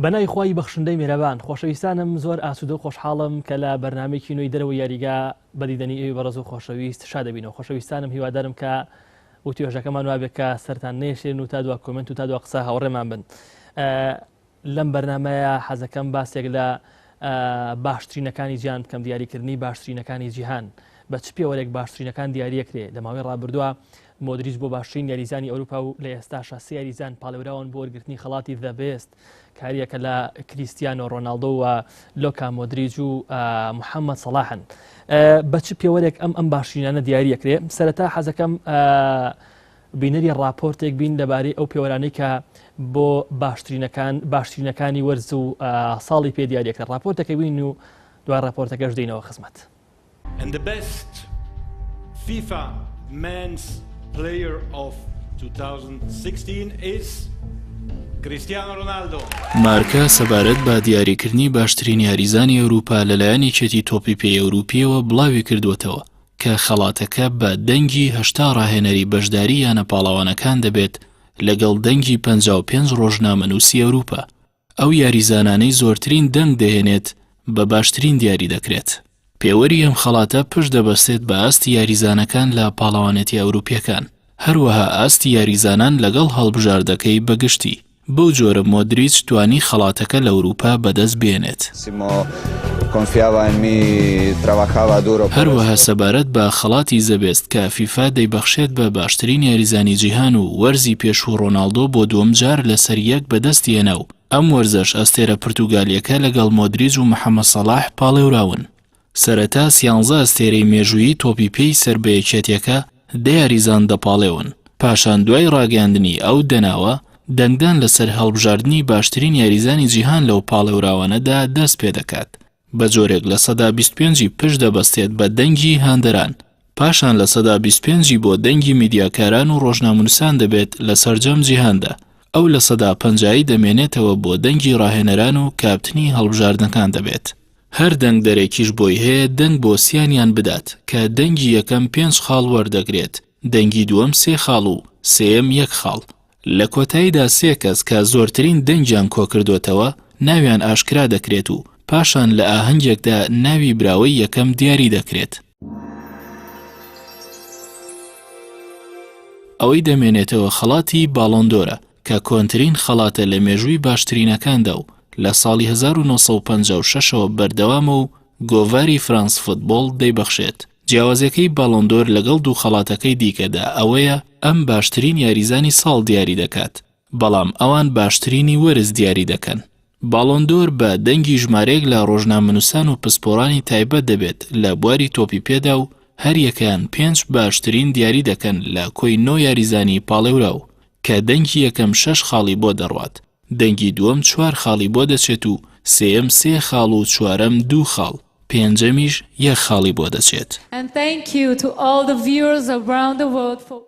بەنای خوای بەخشندەی میرەبان خۆشەویستانم زۆر ئاسوودە و خۆشحاڵم کە لە بەرنامەیەکی نوێی دەرەوە یاریگا بەدیدنی ئێوە بەڕێز و خۆشەویست شادەبینەوە. خۆشەویستانم هیوادارم کە وتیۆژەکەمان وابێت کە سەرتان نێشێن و تا دوا کۆمنت و تا دوا قسە هاوڕێمان بن. لەم بەرنامەیە حەزەکەم باسێک لە باشترینەکانی گیان بکەم، دیاریکردنی باشترینەکانی جیهان بە چ پێوەرێک باشترینەکان دیاریەکرێ. لە ماوەی ڕابردووە مۆدریچ بۆ باشترین یاریزانی ئەوروپا و لە ئێستاشە سێ یاریزان پاڵێراون بۆ وەرگرتنی خەڵاتی The Best، کاریەکە لە کریستیانۆ ڕۆناڵدۆ و لۆکا مۆدریچ و محەممەد سەڵاحن. بە چ پێوەرێک ئەم باشترینانە دیاریەکرێ؟ سەرەتا حەزەکەم بینەری راپۆرتێک بین لەبارەی ئەو پێوەرانەی کە بۆ باشترینەکانی وەرز و ساڵی پێ دیاریەکرێت. راپۆرتەکە بین و دوای راپۆرتەکەش دێنەوە خزمەت. And the best FIFA men's player of 2016 is Cristiano Ronaldo. مارکە سەبارەت بە دیاریکردنی باشترین یاریزانی ئەوروپا لەلایەنی چێتی تۆپی پێی ئەوروپیەوە بڵاوی کردوێتەوە کە خەڵاتەکە بە دەنگی 80 ڕاهێنەری بەشداری یانە پاڵاوانەکان دەبێت لەگەڵ دەنگی 55 ڕۆژنامەنووسی ئەوروپا. ئەو یاریزانانەی زۆرترین دەنگ دەهێنێت بە باشترین دیاری دەکرێت. پێوەری ئەم خەڵاتە پشت دەبەستێت بە ئاستی یاریزانەکان لە پاڵاوانێتی ئەوروپیەکان، هەروەها ئاستی یاریزانان لەگەڵ هەڵبژاردەکەی بەگشتی. بەو جۆرە مۆدریچ توانی خەڵاتەکە لە ئەوروپا بەدەست بێنێت. هەروەها سەبارەت بە خەڵاتی زەبێست کە فیفا دەیبەخشێت بە باشترین یاریزانی جیهان و وەرزی پێشوو ڕۆناڵدۆ بۆ دووەم جار لەسەر یەک بەدەست هێنا و ئەم وەرزەش ئەستێرە پرتوگالیەکە لەگەڵ مۆدریچ و محەممەد سەڵاح پاڵێوراون. سەرەتا 11 ئەستێرەی مێژوویی تۆپی پێی سربەیەکێتیەکە دەیاریزان دەپاڵێون. پاشان دوای ڕاگەاندنی ئەو دەناوە دەنگدان لەسەر هەڵبژاردننی باشترین یاریزانی جیهان لەو پاڵێوراوانەدا دەست پێ دەکات. بە جۆرێک لە سەدا 25 پشت دەبەستێت بە دەنگی هاندەران، پاشان لە سەدا 25 بۆ دەنگی میدیاکاران و ڕۆژنامەنووسان دەبێت لە سەرجەم جیهاندا. ئەو لە سەدا 50 دەمێنێتەوە بۆ دەنگی ڕاهێنەران و کاپتنی هەڵبژاردنەکان دەبێت. هەر دەنگ دەرێکیش بۆی هەیە دەنگ بۆ سیانیان بدات کە دەنگی یەکەم 5 خاڵ وەردەگرێت، دەنگی دووەم 3 خاڵ و سێم 1 خاڵ. لە کۆتاییدا 3 کەس کە زۆرترین دەنگیان کۆکردوێتەوە ناویان ئاشکرا دەکرێت و پاشان لە ئاهەنگێکدا ناوی براوەی یەکەم دیاری دەکرێت. ئەوەی دەمێنێتەوە خەڵاتی باڵۆندۆرە کە کۆنترین خەڵاتە لە مێژووی باشترینەکاندا و لە ساڵی 1956ەوە بەردەوامە و گۆڤاری فرانس فوتبۆڵ دەیبەخشێت. جیاوازەکەی باڵۆندۆر لەگەڵ دوو خەڵاتەکەی دیکەدا ئەوەیە ئەم باشترین یاریزانی ساڵ دیاری دەکات، بەڵام ئەوان باشترینی وەرز دیاری دەکەن. باڵۆندۆر بە دەنگی ژمارەیەک لە ڕۆژنامەنووسان و پسپۆڕانی تایبەت دەبێت لە بواری تۆپی پێدا و هەر یەکەیان 5 باشترین دیاری دەکەن لە کۆی 9 یاریزانی پاڵێوراو کە دەنگی یەکەم 6 خاڵی بۆ دەڕوات، دەنگی دووەم 4 خاڵی بۆ دەچێت و سێم 3 خاڵ و چوارەم 2 خاڵ، پێنجەمیش 1 خاڵی بۆ دەچێت. And thank you to all the viewers around the world for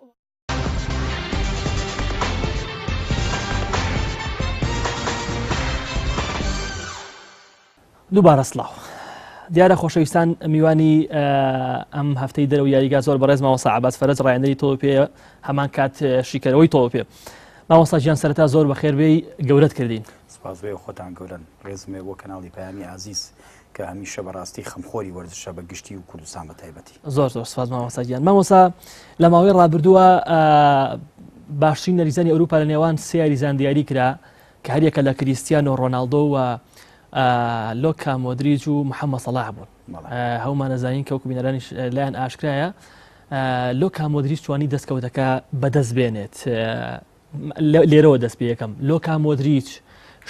دووبارە سڵاو. دیارە خۆشەویستان میوانی ئەم هەفتەی دەرەوە یاریگا زۆر بەڕێز مامۆستا عەباس فەرەج ڕایەندەری تۆپێ هەمان کات شیکەرەوەی تۆپێ. مامۆستا گیان سەرەتا زۆر بەخێربێی گەورەت کردین. سپاس بێ خۆتان گەورن. ڕێزمێ بۆ کەناڵی پەیامی عەزیز کە هەمیشە بەڕاستی خەمخۆری وەرزشە بە گشتی و کوردستان بە تایبەتی. زۆر سپاس مامۆستا گیان. مامۆستا لە ماوەی ڕابردووە باشترین یاریزانی ئەوروپا لە نێوان 3 یاریزان دیاری کرا کە هەر یەکە لە کریستیانۆ ڕۆناڵدۆ و لۆکا مۆدریچ و محەممەد سەڵاح بوون. هەومان نەزانین کە وەکو بینەرانیش لایەن ئاشکرایە لۆکا مۆدریچ توانی دەستکەوتەکە بەدەست بێنێت. لێرەوە دەست پێ یەکەم، لۆکا مۆدریچ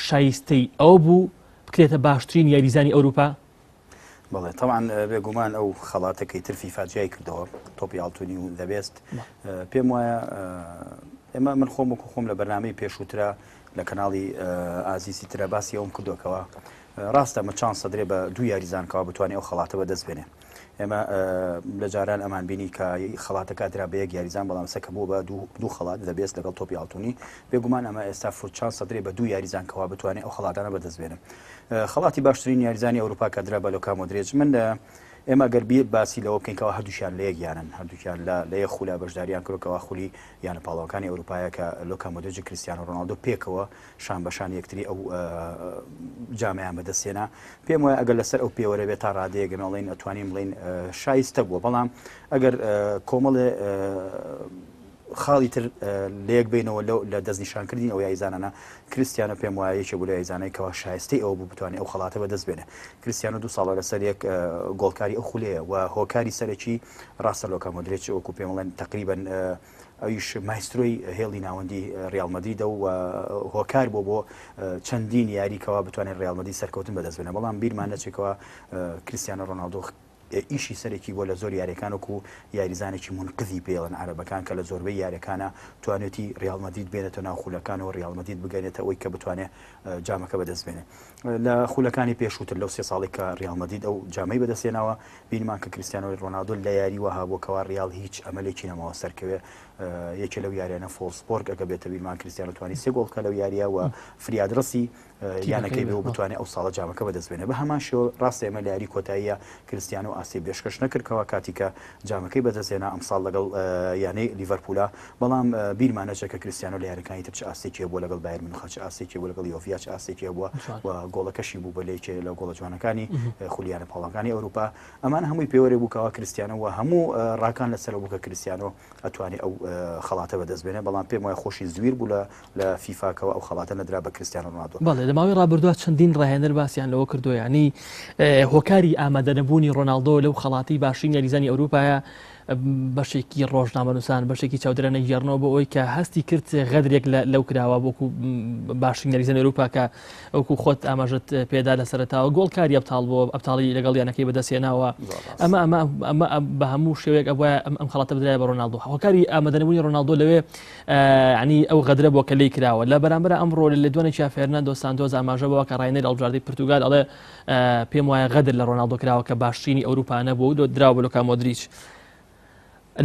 شایستەی ئەو بوو بکرێتە باشترین یاریزانی ئەوروپا؟ بەڵێ تەمان بێگومان ئەو خەڵاتەکەی تر فیفا جیای کردەوە تۆپی ئاڵتونی و The Best. پێم وایە ئێمە من خۆم وەکو خۆم لە بەرنامەی پێشووترە لە کەناڵی ئازیزی ترە باسی ئەوم کردوکەوە ڕاستە مە چانس سەدرێ بە 2 یاریزانکەوە بتوانێت ئەو خەڵاتە بەدەست بێنێ. ئێمە لە جاران ئەمان بینی کە خەڵاتەکە درا بە 1 یاریزان بەڵام سەکە بوو بە 2 خەڵات The Best لەگەڵ تۆپی ئاڵتونی. بێگومان ئەمە ئێستا چانس سەدرێ بە 2 یاریزانکەوە بتوانێت ئەو خەڵاتانە بەدەست بێنێ. خەڵاتی باشترین یاریزانی ئەوروپا کە درا بە لۆکا مۆدریچ من ئێمە گەر بیر باسی لەوە بکەینکەوە هەردووشیان لە یەکیانن هەردووکیان لە یەک خولا بەشداریان کردکەوە خولی یانە پاڵاوەکانی ئەوروپایە کە لۆکا مۆدریچ کریستیانۆ ڕۆناڵدۆ پێکەوە شان بەشان یەکتری ئەو جامەیان بەدەستێنا پێم وایە ئەگەر لەسەر ئەو پێوەرە بێت تا ڕادەیەگە مەڵێن ئەتوانین بڵین شایستە بووە بەڵام ئەگەر کۆمەڵێ خاڵی تر لە یەک بینەوە لە دەستنیشانکردنی ئەو یاریزانانە کریستیانە پێم وایە یەکێ بوو لە یاریزانەی کەوا شایستەی ئەوە بوو بتوانێت ئەو خەڵاتە بەدەست بێنێ کریستیانۆ 2 ساڵە لەسەر یەک گۆڵکاری ئەو خولەیە و هۆکاری سەرەکی ڕاستە لۆکا مۆدریچ وەکو پێم بڵێن تقریبەن ئەویش مایسترۆی هێڵی ناوەندی ڕیال مەدریدە و هۆکار بۆ چەندین یاریکەوە بتوانێت ڕیال مەدرید سەرکەوتن بەدەست بێنێ بەڵام بیرمان نەچێکەوە کریستیانۆ ڕۆناڵدۆ ئیشی سەرێکی بۆ لە زۆر یاریەکان وەکو یاریزانێکی منقذی پێڵن عەرەبەکان کە لە زۆربەی یاریەکانە توانێتی ڕیال مەدرید بێنێتە ناو خولەکانەوە ڕیال مەدرید بگەنێتە ئەوەی کە بتوانێت جامەکە بەدەست بێنێ لە خولەکانی پێشووتر لەو 3 ساڵی کە ڕیال مەدرید ئەو جامەی بەدەستێناوە بینمان کە کریستیانۆ ڕۆناڵدۆ لە یاری وەها بۆکەوە ڕیال هیچ ئەمەلێکی نەماوە سەرکەوێ یەکێ لەو یاریانە فۆلسپۆرگ ئەگە بێتە بیرمان کریستیانۆ توانی 3 گۆڵ بکە لەو یاریە و فریادڕسی یانەکەی بێ و بتوانێت ئەو ساڵە جامەکە بەدەست بێنێ بە هەمان شێوە ڕاستە ئێمە لە یاری کۆتاییە کریستیانۆ ئاسی بێشکەش نەکردکەوە کاتی کە جامەکەی بەدەستێنا ئەمساڵ لەگەڵ یانەی لیڤەرپولا بەڵام بیرمان نەچێت کە کریستیانۆ لە یاریەکانی تر چ ئاستێکی بووە لەگەڵ بایر مونیخ چ ئاستێکی بووە لەگەڵ یۆڤیا چ ئاستێکی بووە و گۆڵەکەشی بوو بە لەیەکێ لە گۆڵە جوانەکانی خولیانە پاڵاوەکانی ئەوروپا ئەمان هەمووی پێوەرێ بووکەوە کریستیانۆ و هەموو ڕاکان لەسەر بوو کە کریستیانۆ ئەتوانێت ئەو خەڵاتە بەدەست بێنێ بەڵام پێم وایە خۆشی زویر بوو لە فیفاکەوە ئەو خەڵاتە نەدرا بە کریستیانۆ ڕۆناڵدۆ بەڵێ لە ماوەی ڕابردووە چەندین ڕاهێنەر باسییان لەوە کردو ینی هۆکاری ئامادەنەبوونی ڕۆناڵدۆ لەو خەڵاتی باشین یاریزانی ئەوروپایە بەشێکی ڕۆژنامەنووسان بەشێکی چاودێرە نەگەێڕنەوە بۆ ئەوی کە هەستی کرد غەدرێک لەو کراوە بۆکو باشین یاریزانی ئەوروپا کە ئەوکو خۆت ئاماژت پێدا لە سەرەتاوە گۆڵکاری ئەبتاڵ بۆ ئەبتاڵی لەگەڵ یانەکەی بەدەستێناوە ئەمە بە هەموو شێوەیەک ئەوە ئەم خەڵاتە بدرایە بە ڕۆناڵدۆ هۆکاری ئامادەنەبوونی ڕۆناڵدۆ لەوێ ینی ئەو غەدرە بۆ کە لی کراوە لە بەرامبەر ئەمڕۆ لە دوانێکی فێرناندۆ سانتۆز ئاماژەبەوە کە ڕاینەر ئەڵجاردەی پرتوگال ئەڵێ پێم وایە غەدر لە ڕۆناڵدۆ کراوە کە باشترینی ئەوروپا نەبوو و دراوە بە لۆکا مۆدریچ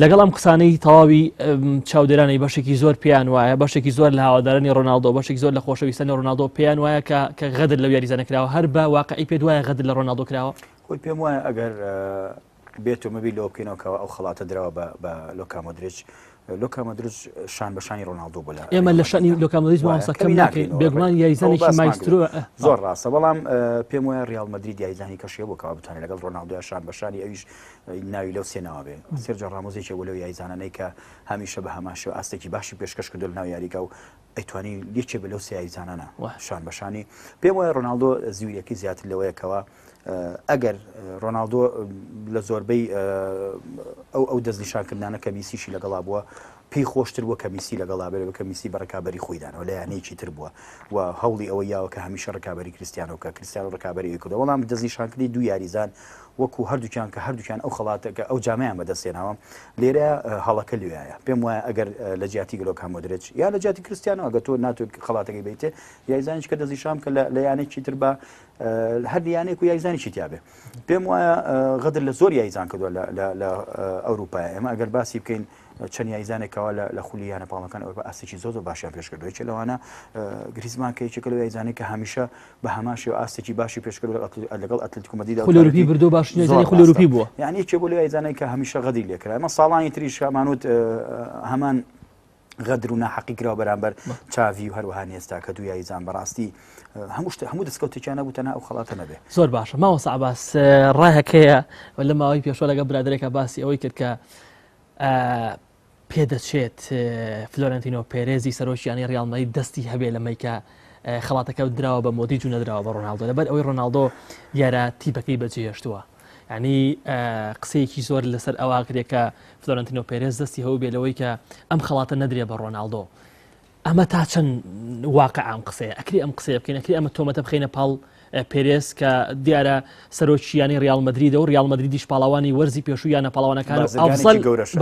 لەگەڵ ئەم قسانەی تەواوی چاودێرانی بەشێکی زۆر پێیان وایە بەشێکی زۆر لە هاوادارانی ڕۆناڵدۆ بەشێکی زۆر لە خۆشەویستانی ڕۆناڵدۆ پێیان وایە کە غەدر لەو یاریزانە کراوە هەر بە واقعی پێت وایە غەدر لە ڕۆناڵدۆ کراوە خۆی پێم وایە ئەگەر بێت و مەبی لەوە بکەینەوەکەوە ئەو خەڵاتە درراوە بە لۆکا مۆدریچ لۆکا مۆدریچ شان بەشانی ڕۆناڵدۆ بووە ئێمە لە شانی لۆکا مۆدریچ مامۆستاکەم ناکەین بێگومان یاریزانێکی مایسترۆ زۆر ڕاستە بەڵام پێم وایە ڕیال مەدرید یاریزانی کەشیە بۆکەوە بتوانێت لەگەڵ ڕۆناڵدۆ شان بەشانی ئەویش ناوی لەو سێناوە بێ سێرجە ڕامۆزێکی بۆ لەو یاریزانانەی کە هەمیشە بە هەماشەوە ئاستێکی باشی پێشکەش کردو لە ناو یاریگا و ئەیتوانی لێکێ بە لەو سێ یاریزانانە شان بەشانی پێم وایە ڕۆناڵدۆ زیویەکی زیاتر لەوەیەکەوە ئەگەر ڕۆناڵدۆ لە زۆربەی ئەو دەستنیشانکردانە کە میسیشی لەگەڵا بووە پێی خۆشتر بووە کە میسی لەگەڵا بێت بە کە میسی بە ڕکابەری خۆیدانەوە لە یانەیەکی تر بووە و هەوڵی ئەوە یاوە کە هەمیشە ڕکابەری کریستیانۆ کە کریستیانۆ ڕکابەری کردەوە بەڵام دەستنیشانکردنی دوو یاریزان وەکو هەردووکیان کە هەردووکیان ئەو خەڵاتەکە ئەو جامەیان بەدەستێناوە لێرە هەڵەکە لێایە پێم وایە ئەگەر لە جیاتی لۆکا مۆدریچ یا لە جیاتی کریستیانۆ ئەگە تۆ ناتوێت خەڵاتەکەی بیتێ یاریزانێک کە دەستنیشان کە لە یانێکی تر بە هەر یانێک و یاریزانێکی تیاابێ پێم وایە غەدر لە زۆر یاریزان کردووە لە ئەوروپایە ئێمە ئەگەر باسی بکەین چەند یاریزانێکەوە لە خولیانە پاڵەکان ئەوروپا ئاستێکی زۆر باشیان پێشکردووە یەکێ لەوانە گریزمان کە یەکێکە لەو یاریزانێک کە هەمیشە بە هەمان شێوە ئاستێکی باشی پێشکردووە لەگەڵ ئەتلتیکو مەدریدە خولی ئەوروپی بردو باشترین یاریزانی خولی ئەوروپی بووە یعنی یەکێ بۆ لەو یاریزانەی کە هەمیشە غەدری لێکرا ئەمە ساڵانی تریش مانوت هەمان غەدر و ناحەقی کراوە بەرامبەر چاوی و هەروەها نێستا کە دوو یاریزان بەڕاستی هەموو دەستکەوتێکیان نەبوو تەنها ئەو خەڵاتە نەبێ زۆر باشە ماوەسا عەباس ڕایەکەیە لە ماوەی پێشوە لەگە برادێکە باسی ئەوەی کرد کە پێدەچێت فلۆرنتینۆ پێرێزی سەرۆکیانی ڕیال مەدرید دەستی هەبێ لەمەی کە خەڵاتەکە دراوە بە مۆدریچ و نەدراوە بە ڕۆناڵدۆ لەبەر ئەوەی ڕۆناڵدۆ یارە تیپەکەی بەجێهێشتووە ینی قسەیەکی زۆر لەسەر ئەوە کرێت کە فلۆرنتینۆ پێرێز دەستی هەوو بێ لەوەی کە ئەم خەڵاتە نەدرێ بە ڕۆناڵدۆ ئەمە تا چەند واقع ئەم قسەیە ئەکری ئەم قسەیە بکەین ئەکری ئەمە تۆمەتە بخینە پاڵ پێرێز کە دیارە سەرۆکیانی ڕیال مەدریدە و ڕیال مەدریدیش پاڵەوانی وەرزی پێشوویانە پاڵەوانەکان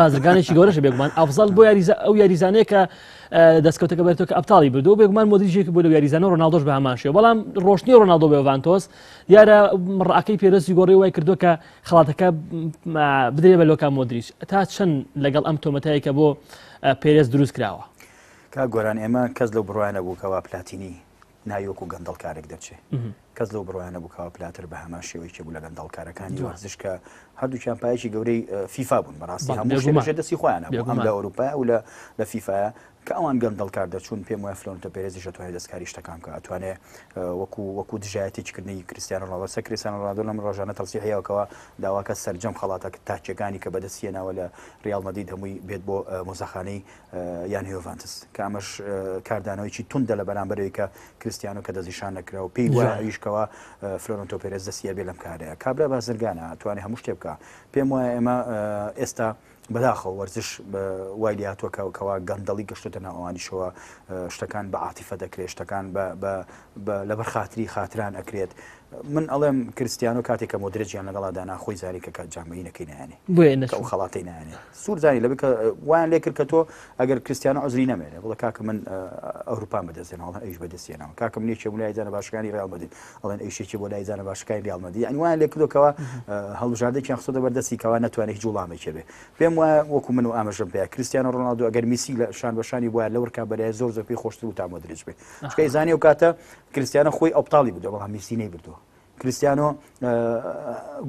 بازرگانێکی گەورەشە بێگومان ئەفزەل بۆ ئەو یاریزانەیە کە دەستکەوتەکە بێتەوە کە ئەبتاڵی بردو بێگومان مۆدریچێک بۆ لە یاریزانە ڕۆناڵدۆش بە هەمان شێوە بەڵام ڕۆشنی ڕۆناڵدۆ بێ ڤانتۆس دیارە ڕاکەی پێرەزی گۆڕی وای کردو کە خەڵاتەکە بدرێ بە لۆکا مۆدریچ تا چەند لەگەڵ ئەم تۆمەتایە کە بۆ پێرێز دروست کراوە کا گۆران ئێمە کەس لەو بڕوایە نەبوو کەوا پلاتینی نایوەکو گەندەڵ کارێک دەرچێت کەس لەو بڕوایانە بووکەوە پلاتر بە هەمان شێوەیەکی بوو لە گەندەڵکارەکانی ورزش کە هەردووکیان پایەکی گەورەی فیفا بوون بەڕاستی هەموو شتێک دەستی خۆیان هەم لە ئەوروپا و لە فیفایە کە ئەوان گەندەڵکار دەچوون پێم وایە فلۆنتۆ پێرێزیش دەتوانێت دەستکاری شتەکان بکە ئەتوانێت وەکو دژایەتێککردنی کریستیانۆ ڕۆناڵدۆ کریستیانۆ ڕۆناڵدۆ لەم ڕۆژانە تەڵسیحەیەوەکەوە داواکە سەرجەم خەڵاتە تاچەکانی کە بەدەستێناوە لە ریال مەدرید هەمووی بێت بۆ مۆزەخانەی یان هیۆڤانتس کە ئەمەش کاردانەوەیکی توندە لە بەرامبەرەوەی کە کریستیانۆ کە دەزیشان نەکراوە پێی وایە ئەویشکەوە فلۆنتۆ پێرێز دەستیە بێ لەم کارەیە کابرا بازرگانە ئەتوانێت هەموو شتێ بکە پێم وایە ئێمە ئێستا بەداخەوە وەرزش وای لاتوەکەوە گەندەڵی گەشتە ناوانیشەوە شتەکان بە عاتیفە دەکرێت شتەکان لەبەر خاتری خاتران ئەکرێت من ئەڵێم کریستیانۆ کاتێککە مۆدرێجیان لەگەڵادا ناخۆی زاری کە جامعی نەکەی نایانێ ئەو خەڵاتی نایانێ سوور زانی لەبێت کە وایان لێ کرد کە تۆ ئەگەر کریستیانۆ عزری نەمێنێ بڵێ کاکە من ئەوروپا بەدەستێنەوە ئەوش بەدەستێنەوە کاکە منی چێ بوو لایزانە باشەکانی ڕیال مەدرید ئەڵێن ئەیشێکی بۆ لایزانە باشەکانی ریال مەدرید یعنی وایان لێ کردوکەوە هەڵبژاردێکیان خستۆ بەردەستی کەوا نەتوانێت هیچ وڵامێکی بێ پێم وایە وەکو من و ئاماژەم پێەیە کریستیانۆ ڕۆناڵدۆ ئەگەر میسی لە شان بەشانی بووە لە ورکابەرەیە زۆر پێی خۆشتر و تا مۆدرێج بێ چکە زانی و کاتە کریستیانۆ خۆی ئەوبتاڵی بوو بەڵام میسی نەیبردووە کریستیانۆ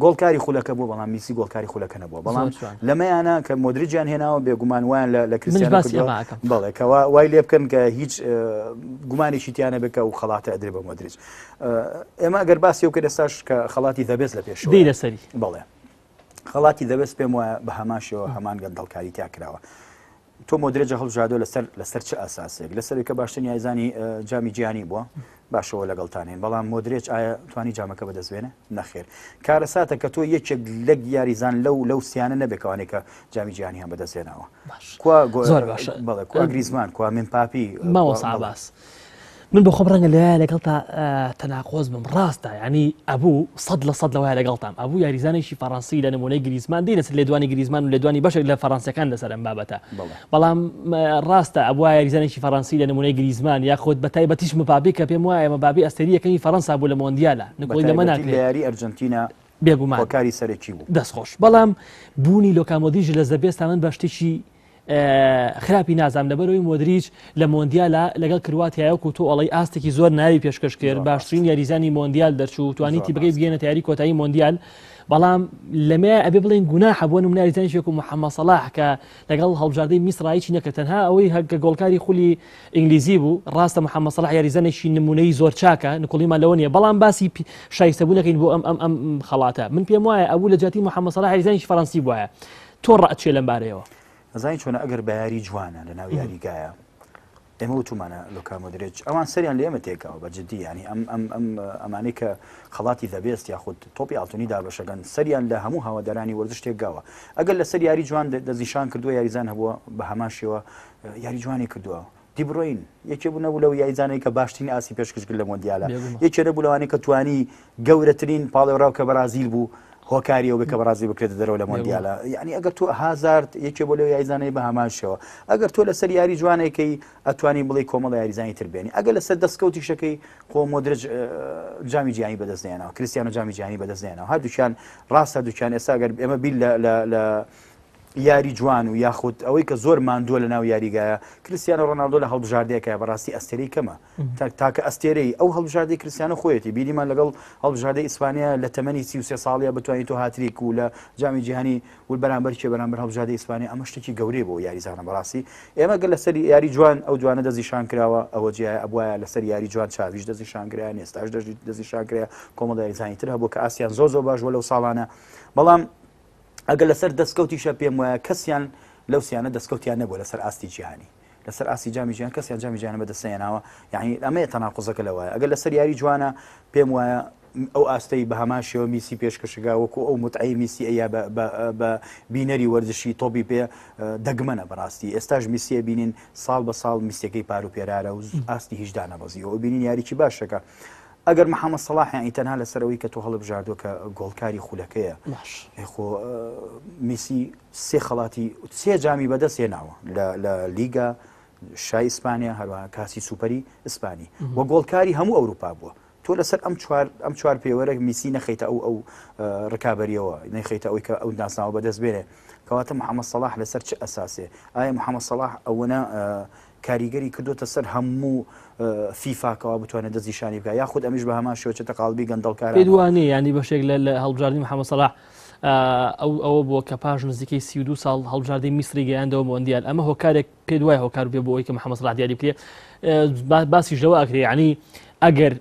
گۆڵکاری خولەکە بوو بەڵام میسی گۆڵکاری خولەکە نەبووە بەڵام لەمەیانە کە مۆدرێجیان هێناوە بێگومان وایان لە کریستیانۆ بەڵێ کەوا وای لێ بکەن کە هیچ گومانێکی تیانە بکە و خەڵاتە ئەدرێ بە مۆدرێج ئێمە ئەگەر باسی ئەو کرد ئێستاش کە خەڵاتی دەبێت لە پێشەوە دێ لەسەری بەڵێ خەڵاتی دەبێت پێم وایە بە هەماشەوە هەمان گەندەڵکاری تیا کراوە تۆ مۆدرێجە هەڵبژاردۆ لەسەر چه ئاساسێک لەسەر کە باشترین یایزانی جامی جیهانی بووە باشەوە لەگەڵتانین بەڵام مۆدرێج ئایا توانی جامەکە بەدەستێنە نەخێر کارەساتە کە تۆ یەکێک لەک یاریزان لەو سیانە نەبێکەوانێک کە جامی جیهانیان بەدەستێنەوە بەڵێ کوا گریزمان کوا ممپاپی ماوەسا باس من بۆ خۆم ڕەنگە لەوایە لەگەڵ تا تەناقۆز بم ڕاستە ینی ئەبوو 100% لەوایە لەگەڵتام ئەبوو یاریزانێکی فەڕەنسی لە نمونەی گریزمان دێنە لە دوانی گریزمان و لە دوانی بەشێک لە فەڕەنسیەکان لەسەر ئەم بابەتە بەڵام ڕاستە ئەبووە یاریزانێکی فەڕەنسی لە نمونەی گریزمان یاخۆت بە تایبەتیش مبابی کە پێم وایە مەبابی ئەستێریەکەی فەڕەنسا بوو لە مۆندیالە نکۆی لەمە ناکرێت یاری ئەرجنتینا بێگومان هۆکاری سەرەکی بوو دەستخۆش بەڵام بوونی لۆکامۆدیژ لە زەبێستا من بە شتێکی خراپی نازام لەبەرەوەی مۆدریچ لە مۆندیالە لەگەڵ کرواتیایەوە و تۆ ئەڵی ئاستێکی زۆر ناوی پێشکەش کرد باشترین یاریزانی مۆندیال دەرچوو توانیتی بگەی بگەێنە یاری کۆتایی مۆندیال بەڵام لەمە ئەبێ بڵێن گوناحە بۆ نمونە یاریزانێکی وەکو محەممەد سەلاح کە لەگەڵ هەڵبژاردەی میسرایکی نەکرد تەنها ئەوەی هەکە گۆڵکاری خولی ئینگلیزی بوو ڕاستە محەممەد سەلاح یاریزانێکی نمونەی زۆر چاکە نکۆڵیمان لەوە نیە بەڵام باسی شایستەبوونەکەین بۆ ئەم خەڵاتە من پێم وایە ئەوە لە جاتی محەممەد سەلاح یاریزانێکی فەڕەنسی بووە تۆ ڕەچێ لەم بارەیەوە ئەزانی چۆنە ئەگەر بە یاری جوانە لە ناو یاریگایە ئێمە وتومانە لۆکا مۆدرێج ئەوان سەریان لە ئێمە تێکەوە بە جددی ینی ئەمانەی کە خەڵاتی دەبێست یاخود تۆپی ئاڵتونی دابەشەکەن سەریان لە هەموو هاوادارانی وەرزش تێکگاوە ئەگەر لەسەر یاری جوان دەزیشان کردووە یاریزان هەبووە بە هەمان شێوە یاری جوانی کردووە دیبڕۆین یەکێ بوو نەبوو لەو یاریزانەی کە باشترین ئاسی پێشکەش کرد لە مۆندیالە یەکێ نەبوو لەوانەیە کە توانی گەورەترین پاڵێوراو کە بەرازیل بوو هۆکاری ئەو بکە بەڕازی بکرێتە دەرەوە لە مۆندیالە یعنی ئەگەر تۆ هازارد یەکێ بۆ لەو یاریزانەی بە هەماشەوە ئەگەر تۆ لەسەر یاری جوانێکەی ئەتوانی بڵێ کۆمەڵ یاریزانی تربێنی ئەگەر لەسەر دەستکەوتی شەکەی خۆ مۆدرێج جامی جیهانی بەدەستێنەوە کریستیانۆ جامی جیهانی بەدەستێنەوە هەردووکیان ڕاستە دووکیان ئێستا ئەگەر ئێمە بیل لە یاری جوان و یاخود ئەوەی کە زۆر ماندووە لە ناو یاریگایە کریستیانۆ ڕۆناڵدۆ لە هەڵبژاردەیەکە بەڕاستی ئەستێرەی کەمە تاکە ئەستێرەی ئەو هەڵبژاردەی کریستیانۆ خۆیەتی بیریمان لەگەڵ هەڵبژاردەی ئیسپانیا لە تەمەنی 33 ساڵیە بتوانیت تۆ هاتریک و لە جامی جیهانی و بەرامبەر چێ بەرامبەر هەڵبژاردەی ئیسپانیا ئەمە شتێکی گەورەی بۆ یاریزانە بەڕاستی ئێمە گەر لەسەر یاری جوان ئەو جوانە دەزیشان کراوە ئەوە جیای ئەبوایە لەسەر یاری جوان چاویش دەزیشان کرا نێستاش دەزیشان کرا کۆمەڵ یاریزانی تر هەبوو کە ئاسیان زۆر باش بۆ لەو ساڵانە بەڵام ئەگەر لەسەر دەستکەوتیشە پێم وایە کەسیان لەو سیانە دەستکەوتیان نەبووە لەسەر ئاستی جیهانی لەسەر ئاسی جامی جیهان کەسیان جامی جیهانە بەدەستێناوە یعنی ئەمەیە تەناقوزەکە لەوایە ئەگەر لەسەر یاری جوانە پێم وایە ئەو ئاستەی بە هەمان شێوە میسی پێشکەشگا وەکو ئەو متعی میسی ئەیە بە بینەری وەرزشی تۆپی پێ دەگمەنە بەڕاستی ئێستاش میسیە بینین ساڵ بە ساڵ میسیەکەی پار و پێرارە و ئاستی هیچ دانەبەزیەوە بینین یاریکی باشەکە ئەگەر محەممەد سەلاح یانی تەنها لەسەرەوەی کە تۆ هەڵبژاردووە کە گۆڵکاری خولەکەیە خۆ میسی سێ خەڵاتی سێ جامی بەدەستێناوە لە لیگا شای ئیسپانیا هەروەها کاسی سوپەری ئیسپانی وە گۆڵکاری هەموو ئەوروپا بووە تۆ لەسەر ئەم چوار پێوەرە میسی نەخەیتە ئەو ڕکابەریەوە نەخەیتە ئەوەی کە ئەو ناسناوە بەدەست بێنێ کەواتە محەممەد سەلاح لەسەر چه ئەساسێ ئایا محەممەد سەلاح ئەوەنە کاریگەری کردوتە سەر هەموو فیفاکەوە بتوانێت دەستنیشانی بکە یاخود ئەمیش بە هەمان شێوە چێتە قاڵبی گەندەڵکاران پێ دوانێ ینی بەشێک لە هەڵبژاردننی محەممەد سەلاح ئەوە بۆ کە پاش نزیکەی 32 ساڵ هەڵبژاردەی میسری گەیاندەوە بۆندیال ئەمە هۆکارێک پێ دوای هۆکار بێ بۆ ئەوی کە محەممەد سەلاح دیاری بکرێ باسی ژەوە ئەکرێ ینی ئەگەر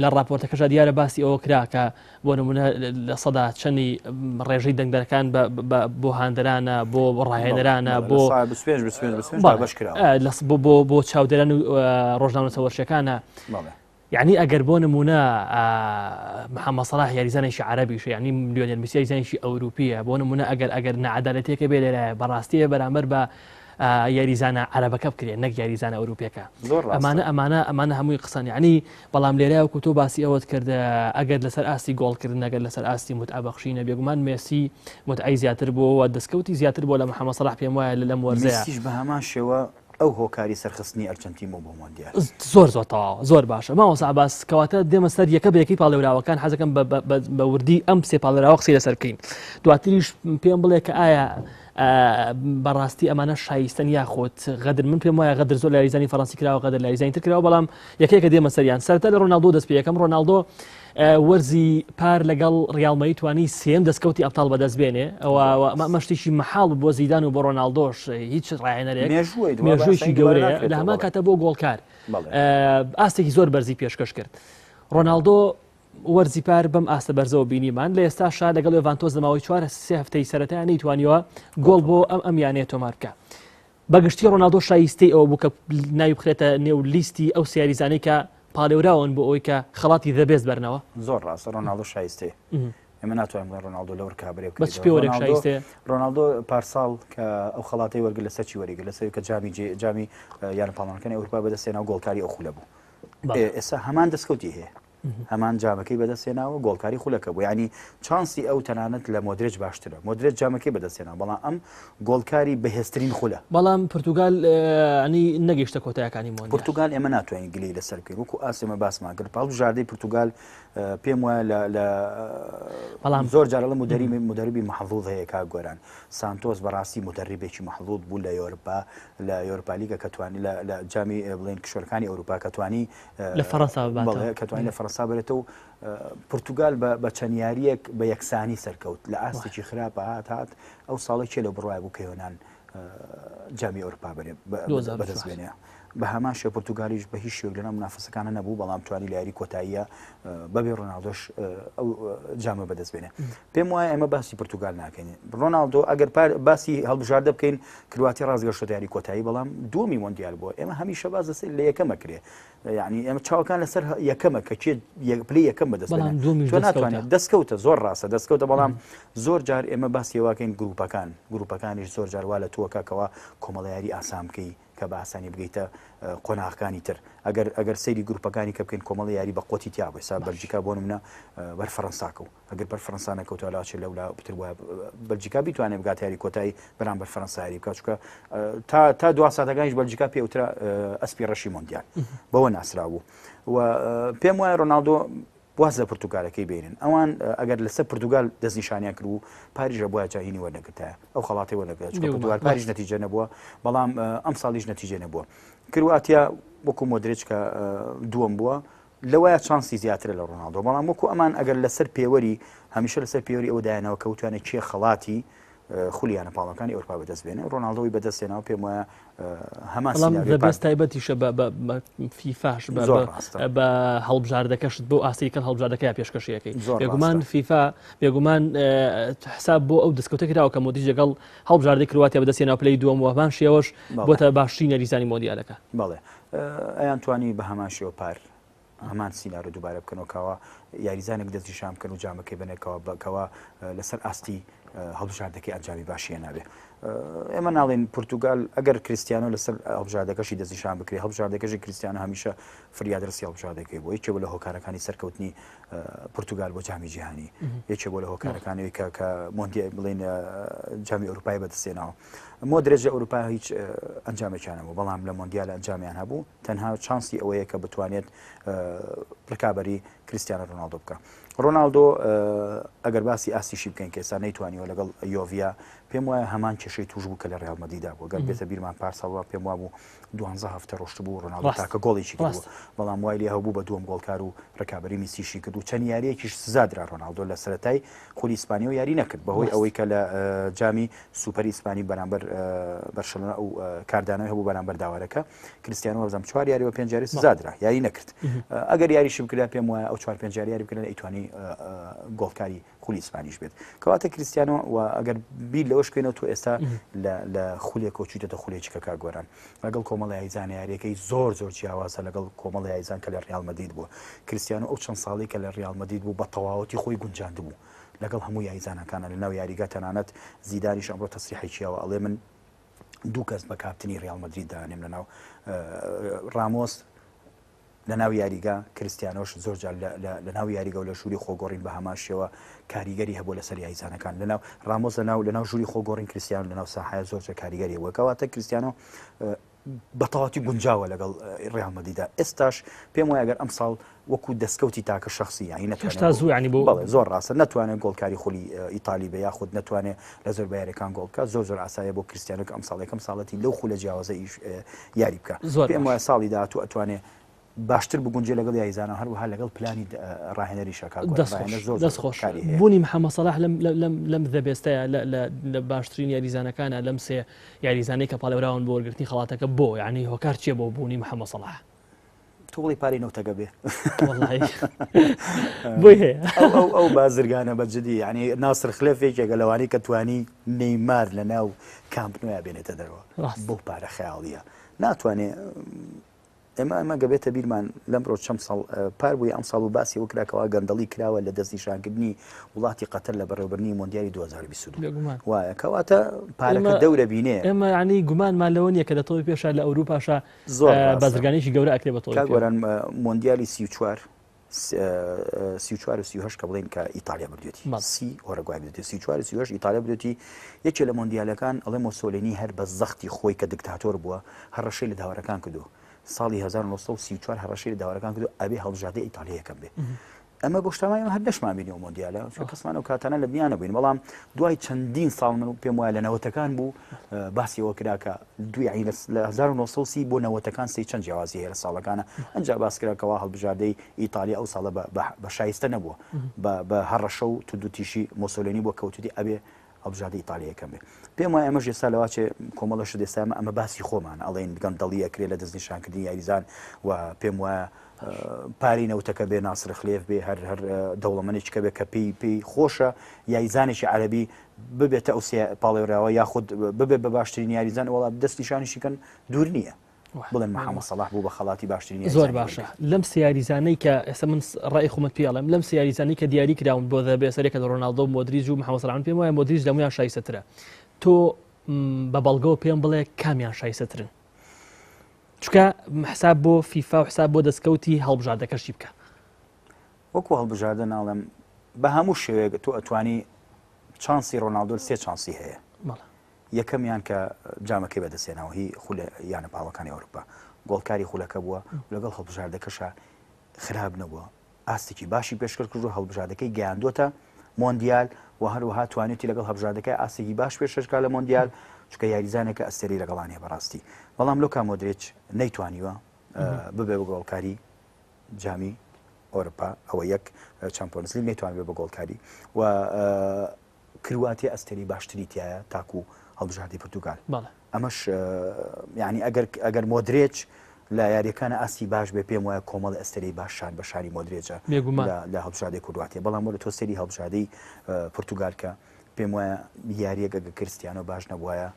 لە راپۆرتەکەشا دیارە باسی ئەوە کرا کە بۆ نمونە لە سەدا چەندی ڕێژەی دەنگدەرەکان بۆ هاندەرانە بۆ ڕاهێنەرانە بۆ چاودێران و ڕۆژنامە چاوەڕشیەکانە یعنی ئەگەر بۆ نمونە محەممەد سەلاح یاریزانێکی عەرەبیش یعنی لیۆنێل مسی یاریزانێکی ئەوروپیە بۆ نمونە ئەگەر نەعەدالەتێکە بێ لێرە بەڕاستیە بەرامبەر بە یاریزانە عەرەبەکە بکرێن نەک یاریزانە ئەوروپیەکە ئەمانە هەمووی قسەن یعنی بەڵام لێرە وەکو تۆ باسی ئەوەت کردە ئەگەر لەسەر ئاستی گۆڵکردن ئەگەر لەسەر ئاستی متعەبەخشینە بێگومان مێسی متعەی زیاتر بووە دەستکەوتی زیاتر بۆ لە محەممەد سەلاح پێم وایە لەم وەرزەیە بە هەمان شێوە ئەو هۆکاری سەرخستنی ئەرجەنتین بۆ مۆندیال زۆر باشە ماوەسا عەباس کەواتە دێمە سەر یەکە بە یەکەی پاڵێراوەکان حەزەکەم بە وردی ئەم سێ پاڵێراوە قسەی لەسەر بکەین دواتریش پێم بڵێ کە ئایا بەڕاستی ئەمانە شایستن یاخۆت غەدر من پێم وایە غەدر زۆر لە یاریزانی فەڕەنسی کراوە غەدر لە یاریزانی تر کراوە بەڵام یەکەیەکە دێمە سەریان سەرەتا لە ڕۆناڵدۆ دەست پێ یەکەم ڕۆناڵدۆ وەرزی پار لەگەڵ ڕیاڵمەیی توانی سێم دەستکەوتی ئەبتاڵ بەدەست بێنێ ئەوە مەشتێکی مەحاڵ بۆ زیدان و بۆ ڕۆناڵدۆش هیچ ڕاهێنەرێک مێژوویشی گەورەیە لە هەمان کاتە بۆ گۆڵکار ئاستێکی زۆر بەرزی پێشکەش کرد ڕۆناڵدۆ وەرزی پار بەم ئاستە بەرزەوە بینیمان لە ئێستاشا لەگەڵ ڤانتۆز لەماوەی 4 هەفتەی سەرەتایان نەیتوانیەوە گۆڵ بۆ ئەم یانەیە تۆمار بکە بەگشتی ڕۆناڵدۆ شایستەی ئەوە بوو کە ناوی بخرێتە نێو لیستی ئەو سیاریزانەی کە پاڵێوراون بۆ ئەوی کە خەڵاتی دەبێت بەرنەوە زۆر ڕاستە ڕۆناڵدۆ شایستەیە ئێمە ناتوانین ڕۆناڵدۆ لەوەر کابرێ بەچ پێوەرێک شایستەیە ڕۆناڵدۆ پارساڵ کە ئەو خەڵاتی وەرگە لە سەرچی وەریگە لەسەر کە جامی یان پاڵانەکانی ئەوروپا بەدەستێنا و گۆڵکاری ئەو خولە بوو ئێستا هەمان دەستکەوتی هەیە هەمان جامەکەی بەدەستێناوە گۆڵکاری خولەکە بوو ینی چانسی ئەو تەنانەت لە مۆدرێج باشترە مۆدرێج جامەکەی بەدەستێناوە بەڵام ئەم گۆڵکاری بەهێزترین خولە بەڵام پرتوگال ینی نەگەیشتە کۆتایەکانی مۆندیال پرتوگال ئێمە ناتوانین گلەی لەسەر بکەین وەکو ئاسێمە باسمان کرد هەڵبژاردەی پرتوگال پێم وایە لە زۆر جارە لە مدەربی مەحظوظ هەیە کا گۆران سانتۆس بەڕاستی مدەربێکی مەحظوظ بوو لە یۆرپا لە یۆرپا لیگە کە توانی لە جامی بڵێن کشوەرەکانی ئەوروپا کە توانی لە فەڕەنسا کە توانی لە فەڕەنسا بێتەوە پرتوگال بە چەندیاریەک بە یەکسانی سەرکەوت لە ئاستێکی خراپە هات ئەو ساڵی چێ لە بڕای بوو کە یۆنان جامی ئەوروپا بەدەستبێنێ بە هەمان شێ پرتوگالیش بە هیچ شێوک لەناو منافەسەکانە نەبوو بەڵام توانی لە یاری کۆتاییە بەبێ ڕۆناڵدۆش ئەو جامە بەدەستبێنێ پێم وایە ئێمە باسی پرتوگال ناکەین ڕۆناڵدۆ ئەگەر باسی هەڵبژاردە بکەین کرواتی ڕازگەشتە یاری کۆتایی بەڵام دووەمی مۆندیال بووە ئێمە هەمیشە باز لە یەکەمە کرێ یعنی ئەمە چاوەکان لەسەر یەکەمە کە پلی یەکەم بەدەستبێنێ تۆ ناتوانێت دەستکەوتە زۆر ڕاستە دەستکەوتە بەڵام زۆر جار ئێمە باسی واکەین گروپەکانیش زۆر جار وا لە تۆکەکەەوە کۆمەڵە یاری ئاسام بکەی کە بە ئاسانی بگەیتە قۆناغەکانی تر ئەگەر سەیری گروپەکانی کە بکەین کۆمەڵی یاری بە قۆتی تیا بۆ سا بەلجیکا بۆ نمونە بەر فەڕەنساکە و ئەگەر بەر فەڕەنسا نەکەوتەوە لاچێ لەولا بتر وایە بەلجیکا بیتوانێت بگات یاری کۆتایی بەرامبەر فەڕەنسا یاری بکات چونکە تا دو ساتەکانیش بەلجیکا پێوترا ئەسپی ڕەشی مۆندیال بەوە ناسرا بوو و پێم وایە ڕۆناڵدۆ واز لە پرتوگالەکەی بینن ئەوان ئەگەر لەسەر پرتوگال دەستنیشانیان کرد و پاریژە بووە جاهینی وەرنەگرتایە ئەو خەڵاتی وەرنەگرێت پرتوگال پاریژ نەتیجە نەبووە بەڵام ئەم ساڵیش نەتیجە نەبووە کرواتیا وەکو مۆدرێج کە دووەم بووە لەوەیە چانسی زیاترە لە ڕۆناڵدۆ بەڵام وەکو ئەمان ئەگەر لەسەر پێوەری هەمیشە لەسەر پێوەری ئەو دایانەوە کەوتوانێت چێ خەڵاتی خولیانە پاڵەکانی ئەوروپا بەدەستبێنێ ڕۆناڵدۆی بەدەستێنەوە پێم وایە هەمان بەست تایبەتیشە بە فیفاش بە هەڵبژاردەکەشت بۆ ئاسیکەن هەڵبژاردەکەی پێشکەشیەکەی بێگومان فیفا بێگومان حساب بۆ ئەو دەستکەوتە کراوە کە مۆدیژ لەگەڵ هەڵبژاردەی کرواتیا بەدەستێناوە پلەی دووەم وەمان شێوەش بۆتە باشترین یاریزانی مۆندیالەکە بەڵێ ئەیان توانی بە هەمان شێوە پار هەمان سینارۆ دووبارە بکەنەوەکەوە یاریزانێک دەستنیشان بکەن و جامەکەی بنێکەوە بکەوە لەسەر ئاستی هەڵبژاردەکەی ئەنجامی باشیە نابێ ئێمە ناڵێن پرتوگال ئەگەر کریستیانۆ لەسەر هەڵبژاردەکەشی دەستنیشان بکرێ هەڵبژاردەکەشی کریستیانە هەمیشە فریادرسی هەڵبژاردەکەی بۆ یەکێ بۆ لە هۆکارەکانی سەرکەوتنی پرتوگال بۆ جامی جیهانی یەکێ بۆ لە هۆکارەکانی کە مۆندیال بڵێن جامی ئەوروپای بەدەستێناوە مۆدرێژە ئەوروپا هیچ ئەنجامێکیان نەبوو بەڵام لە مۆندیال ئەنجامیان هەبوو تەنها چانسی ئەوەیە کە بتوانێت ڕکابەری کریستیانە ڕۆناڵدۆ بکە ڕۆناڵدۆ ئەگەر باسی ئاستیشی بکەین کە ئێستا نەیتوانیەوە لەگەڵ یۆڤیا پێم وایە هەمان کێشەی توش بوو کە لە ڕیال مەدریدا بوو گەر بێتە بیرمان پارساڵەوە پێم وا بوو 12 هەفتە ڕۆشت بوو ڕۆناڵدۆ تاکە گۆڵێکی کردبوو بەڵام وای لێ هەبوو بە دووەم گۆڵکار و ڕکابەری میسیشی کرد و چەند یاریەکیش سزادرا ڕۆناڵدۆ لە سەرەتای خولی ئیسپانیا و یاری نەکرد بەهۆی ئەوەی کە لە جامی سوپەری ئیسپانی بەرامبەر بەرشلۆنا ئەو کاردانەوەی هەبوو بەرامبەر داوارەکە کریستیانۆ بەزەم 4 یاری و 5 یاری سزادرا یاری نەکرد ئەگەر یاریشم کرد پێم وایە ئەو 4-5 یاری بکردن ئەیتوانی گۆڵکاری خولی ئیسپانیش بێت کەواتە کریستیانۆ و ئەگەر بیر لەوەش بکەینەوە تۆ ئێستا لە خولێکەوە چوویتە خولێکی کە کاگۆران لەگەڵ کۆمەڵی یاریزان یاریەکەی زۆر جیاوازە لەگەڵ کۆمەڵی یاریزان کە لە ڕیال مەدرید بووە کریستیانۆ ئەو چەند ساڵی کە لە ڕیال مەدرید بوو بە تەواوەتی خۆی گونجاند بوو لەگەڵ هەموو یاریزانەکانە لەناو یاریگا تەنانەت زیدانیش ئەمڕۆ تەسریحێکیەوە ئەڵێ من دوو کەس بە کاپتنی ڕیال مەدرید دانێم لەناو ڕامۆس لە ناو یاریگا کریستیانۆش زۆر جار لە ناو یاریگە و لە ژووری خۆگۆڕین بە هەماشەوە کاریگەری هەبوو لەسەر یاریزانەکان لەناو ڕامۆس لە ناو ژووری خۆگۆڕین کریستیانۆ لەناو ساحەیە زۆر کاریگەری وەکەواتە کریستیانۆ بەتەواتی گونجاوە لەگەڵ ڕیال مەدریددا ئێستاش پێم وایە ئەگەر ئەم ساڵ وەکو دەستکەوتی تاکە شخصی یانی نەتوانێت زۆر ڕاستە ناتوانێت گۆڵکاری خولی ئیتالی بە یاخود ناتوانێت لە زۆر بەیارەکان گۆڵکە زۆر ئاسایە بۆ کریستیانۆ ئەم ساڵێکم ساڵەتی لەو خولە جیاوازە یاری بکە پێم وایە ساڵی داهاتوو ئەتوانێت باشتر بگونجێ لەگەڵ یاریزانە هەروەها لەگەڵ پلانی ڕاهێنەری شەکات دەستخۆش بوونی محەممەد سەلاح لەم دەبێستەیە لە باشترین یاریزانەکانە لەم سێ یاریزانەی کە پاڵێراون بۆ وەرگرتنی خەڵاتەکە بۆ یعنی هۆکار چیە بۆ بوونی محەممەد سەلاح تۆ بڵی پارەی نەوتەگە بێ بۆی هەیە ئەو بازرگانە بەجددی ینی ناسر خلێفێکێکە لەوانی کە توانی نەیمار لە ناو کامپنۆیا بێنێتە دەرەوە بۆ پارە خەیاڵیە ناتوانێت ئەمە گەبێتە بیرمان لەمڕۆ چەند ساڵ پار بووی ئەم ساڵ و باسی وەکراکەوە گەندەڵی کراوە لە دەستنیشانکردنی وڵاتی قەتەر لە بەڕێوەبرنی مۆندیالی 2022 وایە کەواتە پارەکە دەورە بینێ ئێمە ینی گومانمان لەوە نیە کە لە تۆی پێشە لە ئەوروپاشە زۆر بازرگانیشی گەورە ئەکرێ بە تۆی گۆران مۆندیالی 34 38 کە بڵێن کە ئیتالیا بردوێتی سی وەرەگوای بدێتی 34 ئیتالیا بدوێتی یەکێ لە مۆندیالەکان ئەڵێ مۆسۆلینی هەر بە زەختی خۆی کە دکتاتۆر بووە هەڕەشەی لە داوەرەکان کردو ساڵی 1934 هەڕەشەی لە داوەرەکان کردو ئەبێ هەڵبژاردەی ئیتالیەکەم بێ ئەمە بۆ شتەمای هەر دەشمان بینەوە مۆندیالە کەسمان و کاتانە لە دنیا نەبووین بەڵام دوای چەندین ساڵ من پێم وایە لە نەوەتەکان بوو باسی ئەوە کراکە دوی لە 1930 بۆ نەوەتەکان سی چەند جیاوازی هەیە لە ساڵەکانە ئەنجا باس کراکەوە هەڵبژاردەی ئیتالیا ئەو ساڵە بە شایستە نەبووە بە هەڕەشە و تودوتیشی مۆسۆلینی بۆ کەوتوتی ئەبێ هەڵبژاردەی ئیتالیەکەم بێ پێم وایە ئەمەش ئێستا لەواچێ کۆمەڵەش دێستامە ئەمە باسی خۆمان ئەڵێن گەندەڵی ئەکرێ لە دەستنیشانکردنی یاریزان و پێم وایە پاری نەوتەکە بێ ناسر خلێف بێ هەر دەوڵەمەندێکە بێ کە پێی خۆشە یاریزانێکی عەرەبی ببێتە ئەو پاڵێراوە یاخود ببێت بە باشترین یاریزان وڵات دەستنیشانیشیکەن دوور نییە بڵێن محەممەد سەلاح بوو بە خەڵاتی باشترین زۆر باشە لەم سیاریزانەی کە ئێستا من ڕای خۆمت پێڵم لەم سیاریزانەی کە دیاری کراون بۆ بێسەرێکە لە ڕۆناڵدۆ و مۆدریج و محەممەد سەلاح پێم وایە مۆدریج لەمویان شایستەترە تۆ بە بەڵگەوە پێم بڵێ کامیان شایستەترن چکە حساب بۆ فیفا و حساب بۆ دەستکەوتی هەڵبژاردەکەشی بکە وەکو هەڵبژاردە ناڵم بە هەموو شێوەیە تۆ ئەتوانی چانسی ڕۆناڵدۆ سێ چانسی هەیە یەکەمیان کە جامەکەی بەدەستێنەوە هی خولە یانە باڵەکانی ئەوروپا گۆڵکاری خولەکە بووە لەگەڵ هەڵبژاردەکەشە خراپ نەبووە ئاستێکی باشی پێشکەش کرد و هەڵبژاردەکەی گەیاندۆتە مۆندیال و هەروەها توانێتی لەگەڵ هەڵبژاردەکەی ئاستێکی باش پێشکە لە مۆندیال چکە یاریزانێکە ئەستێری لەگەڵانێ بەڕاستی بەڵام لۆکا مۆدریچ نەیتوانیوە ببێ بە گۆڵکاری جامی ئەوروپا ئەوە یەک چەمپیۆنز لیگ نەیتوانێت بە گۆڵکاری و کرواتی ئەستێری باشتری تایە تاکو هەڵبژاردی پرتوگال ئەمەش یعنی ئەگەر مۆدریچ لە یاریەکانە ئاستی باش بێ پێم وایە کۆمەڵ ئەستەری باششان بە شاری مۆدرێجە لە هەڵبژاردەی کوردواتی بەڵام وەرە تۆ سەری هەڵبژاردەی پورتوگالکە پێم وایە یاریەکە کریستیانۆ باش نەبووایە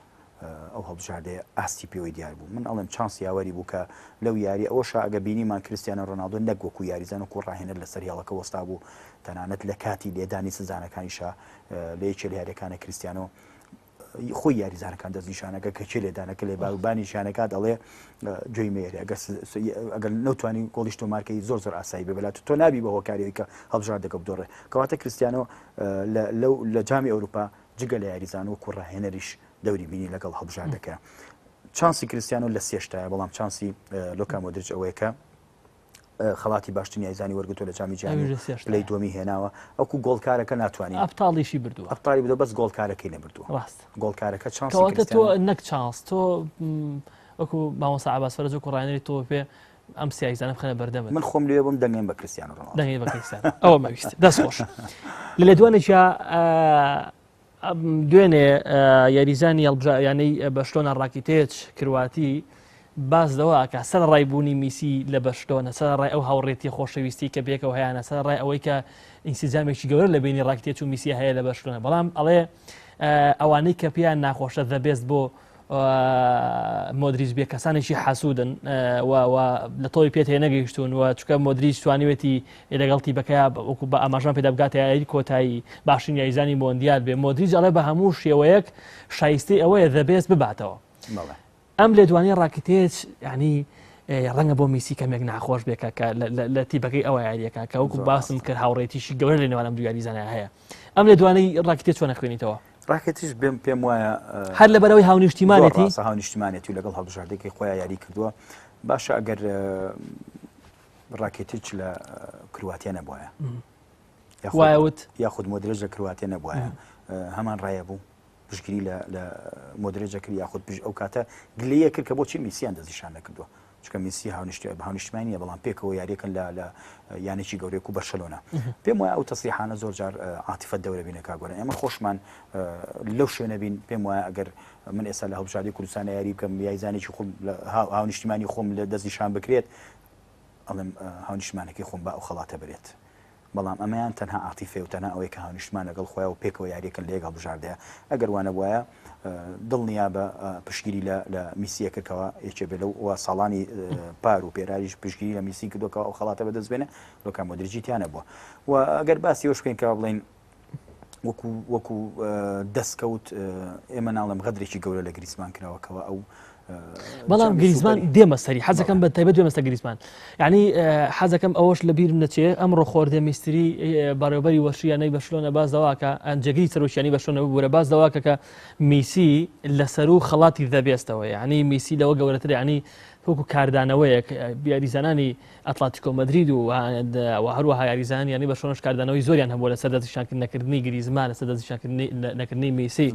ئەو هەڵبژاردەیە ئاستی پێوەی دیار بوو من ئەڵێم چانسی یاوەری بوو کە لەو یاری ئەوەش ئەگە بینیمان کریستیانۆ ڕۆناڵدۆ نەک وەکو یاریزان و کوڕاهێنەر لەسەر هێڵەکە وەستا بوو تەنانەت لە کاتی لێدانی سزانەکانیشا لە یەکێ لە یاریەکانە کریستیانۆ خۆی یاریزانەکان دەستنیشانەکە کە چێ لێدانەکە لێ باوبانی شانەکە دەڵێ گوێی مێری ئەگەر نەوتوانی گۆڵی تۆمارکەی زۆر ئاسایی ببلات تۆ نابی بە هۆکاریەوەی کە هەڵبژاردەکە بدۆڕێ کەواتە کریستیانۆ لە جامی ئەوروپا جگە لە یاریزان و کوڕاهێنەریش دەوری بینی لەگەڵ هەڵبژاردەکە چانسی کریستیانۆ لە سێشتایە بەڵام چانسی لۆکا مۆدریچ ئەوەیە کە خەڵاتی باشترین یاریزانی وەرگتۆ لە جامی جیهانی پلەی دووەمی هێناوە ئەوکو گۆڵکارەکە ناتوانین ئەبتاڵیشی بردووە ئەبتاڵی بدە بەس گۆڵکارەکەی نەبردووە ڕاست گۆڵکارەکە چانس تۆ نەک چانس تۆ وەکو مامۆستا عەباس فەرەج و کوڕانەری تۆ پێ ئەم سیایزانە بخەنە بەردەمت من خۆم لێ بم دەنگێن بە کریستیانۆ ڕۆناڵدۆ دەنگێن بە کریستیانۆ ئەوە مەویست دەست خۆش لە دوانێکیا دوێنێ یاریزانی یانەی بەشتۆنە ڕاکیتێچ کرواتی باز دەوە کە سەر ڕایبوونی میسی لە بەشتۆنە سەر ڕای ئەو هاوڕێتی خۆشەویستی کە بێکەوە هەیەە سەر ڕای ئەوەی کە ئینسیزامێکی گەورە لە بینی ڕاکتێچ و میسی هەیە لە بەشتۆنە بەڵام ئەڵێ ئەوانەی کە پێیان ناخۆشە دەبێست بۆ مۆدریج بێ کەسانێکی حەسوودن لە تۆی پێت هەیە نەگەیشتون و چکە مۆدریج توانیوێتی لەگەڵتی بەکەیا وەکو بە ئاماژان پێدا بگاتە یاری کۆتایی باشترین یاریزانی مۆندیال بێ مۆدریج ئەڵێ بە هەموو شێوەیەک شایستەی ئەوەیە دەبێست بباتەوە ئەم لێدوانی ڕاکتێچ ینی ڕەنگە بۆ میسی کەمێک ناخۆش بێکە کە لە تیپەکەی ئەوە یاریەکە کە وەکو باسم کرد هاوڕێتیشی گەورە لە نێوانم دوو یاریزانە هەیە ئەم لێدوانەی ڕاکتێچ چۆن نەخوێنیتەوە ڕاکێتیش پێم وایە هەر لە بەرەوەی هاونیشتیمانێتی هاونیشتیمانێتی و لەگەڵ هەڵبژاردێکی خۆیان یاری کردووە باشە ئەگەر ڕاکێتیچ لە کرواتیا نەبووایە وایەوت یاخود مۆدرێژ لە کرواتیا نەبووایە هەمان ڕایە بوو پشگیری لە مۆدرێجە کرد یاخود ئەو کاتە گلەیە کرد کە بۆچی میسیان دەستیشان نەکردووە چکە میسی هاونیشتمانیە بەڵام پێکەوە یاریەکەن لە یانێکی گەورەیەک و بەرشەلۆنا پێم وایە ئەو تەسریحانە زۆر جار عاتیفەت دەورە بینە کاگۆرە ئێمە خۆشمان لەو شوێنە بین پێم وایە ئەگەر من ئێستا لە هەڵبژاردی کوردستانە یاری بکەم یاریزانێکی خۆم هاونیشتمانی خۆم لە دەستیشان بکرێت ئەڵێم هاونیشتمانێکی خۆم با ئەو خەڵاتە برێت بەڵام ئەمەیان تەنها عاتیفێ و تەنها ئەوەی کە هاونیشتمان لەگەڵ خۆیان و پێکەوە یاریەکەن لە یەک هەڵبژاردەیە ئەگەر وانە وایە دڵنیا بە پشگیری لە میسیە کردەوە یەکێ بێ لەو ساڵانی پار و پێراریش پشگیری لە میسی کردوکەوە ئەو خەڵاتە بەدەست بێنە لۆکان مۆدریجیتیانە بووە و ئەگەر باسی ئەوش بکەین کە بڵێن وەکو دەستکەوت ئێمە ناڵم غەدرێکی گەورە لە گریزمان کراوەکەوە ئەو بەڵام گریزمان دێمە سەری حەزەکەم بە تایبەت دوێمەستە گریزمان یعنی حەزەکەم ئەوەش لە بیرم نەچێ ئەمڕۆ خۆردە میستری بەڕێوەبەری وەشیانەی بەشلۆنە باز دەواکە ئەنجەگری سەرۆکیانی بەشلۆنە بوورە باز دەواکە کە میسی لەسەر و خەڵاتی دەبێستەوە یعنی میسی لەوە گەورەتر ینی وەکو کاردانەوەیەک یاریزانانی ئەتلاتیکۆ مەدرید و هەروەها یاریزانانی ینی بەشلۆنەش کاردانەوەی زۆریان هەبووە لەسەر دەستنیشانکردنەکردنی گریزمان لەسەر دەستنیشانکردنەکردنی میسی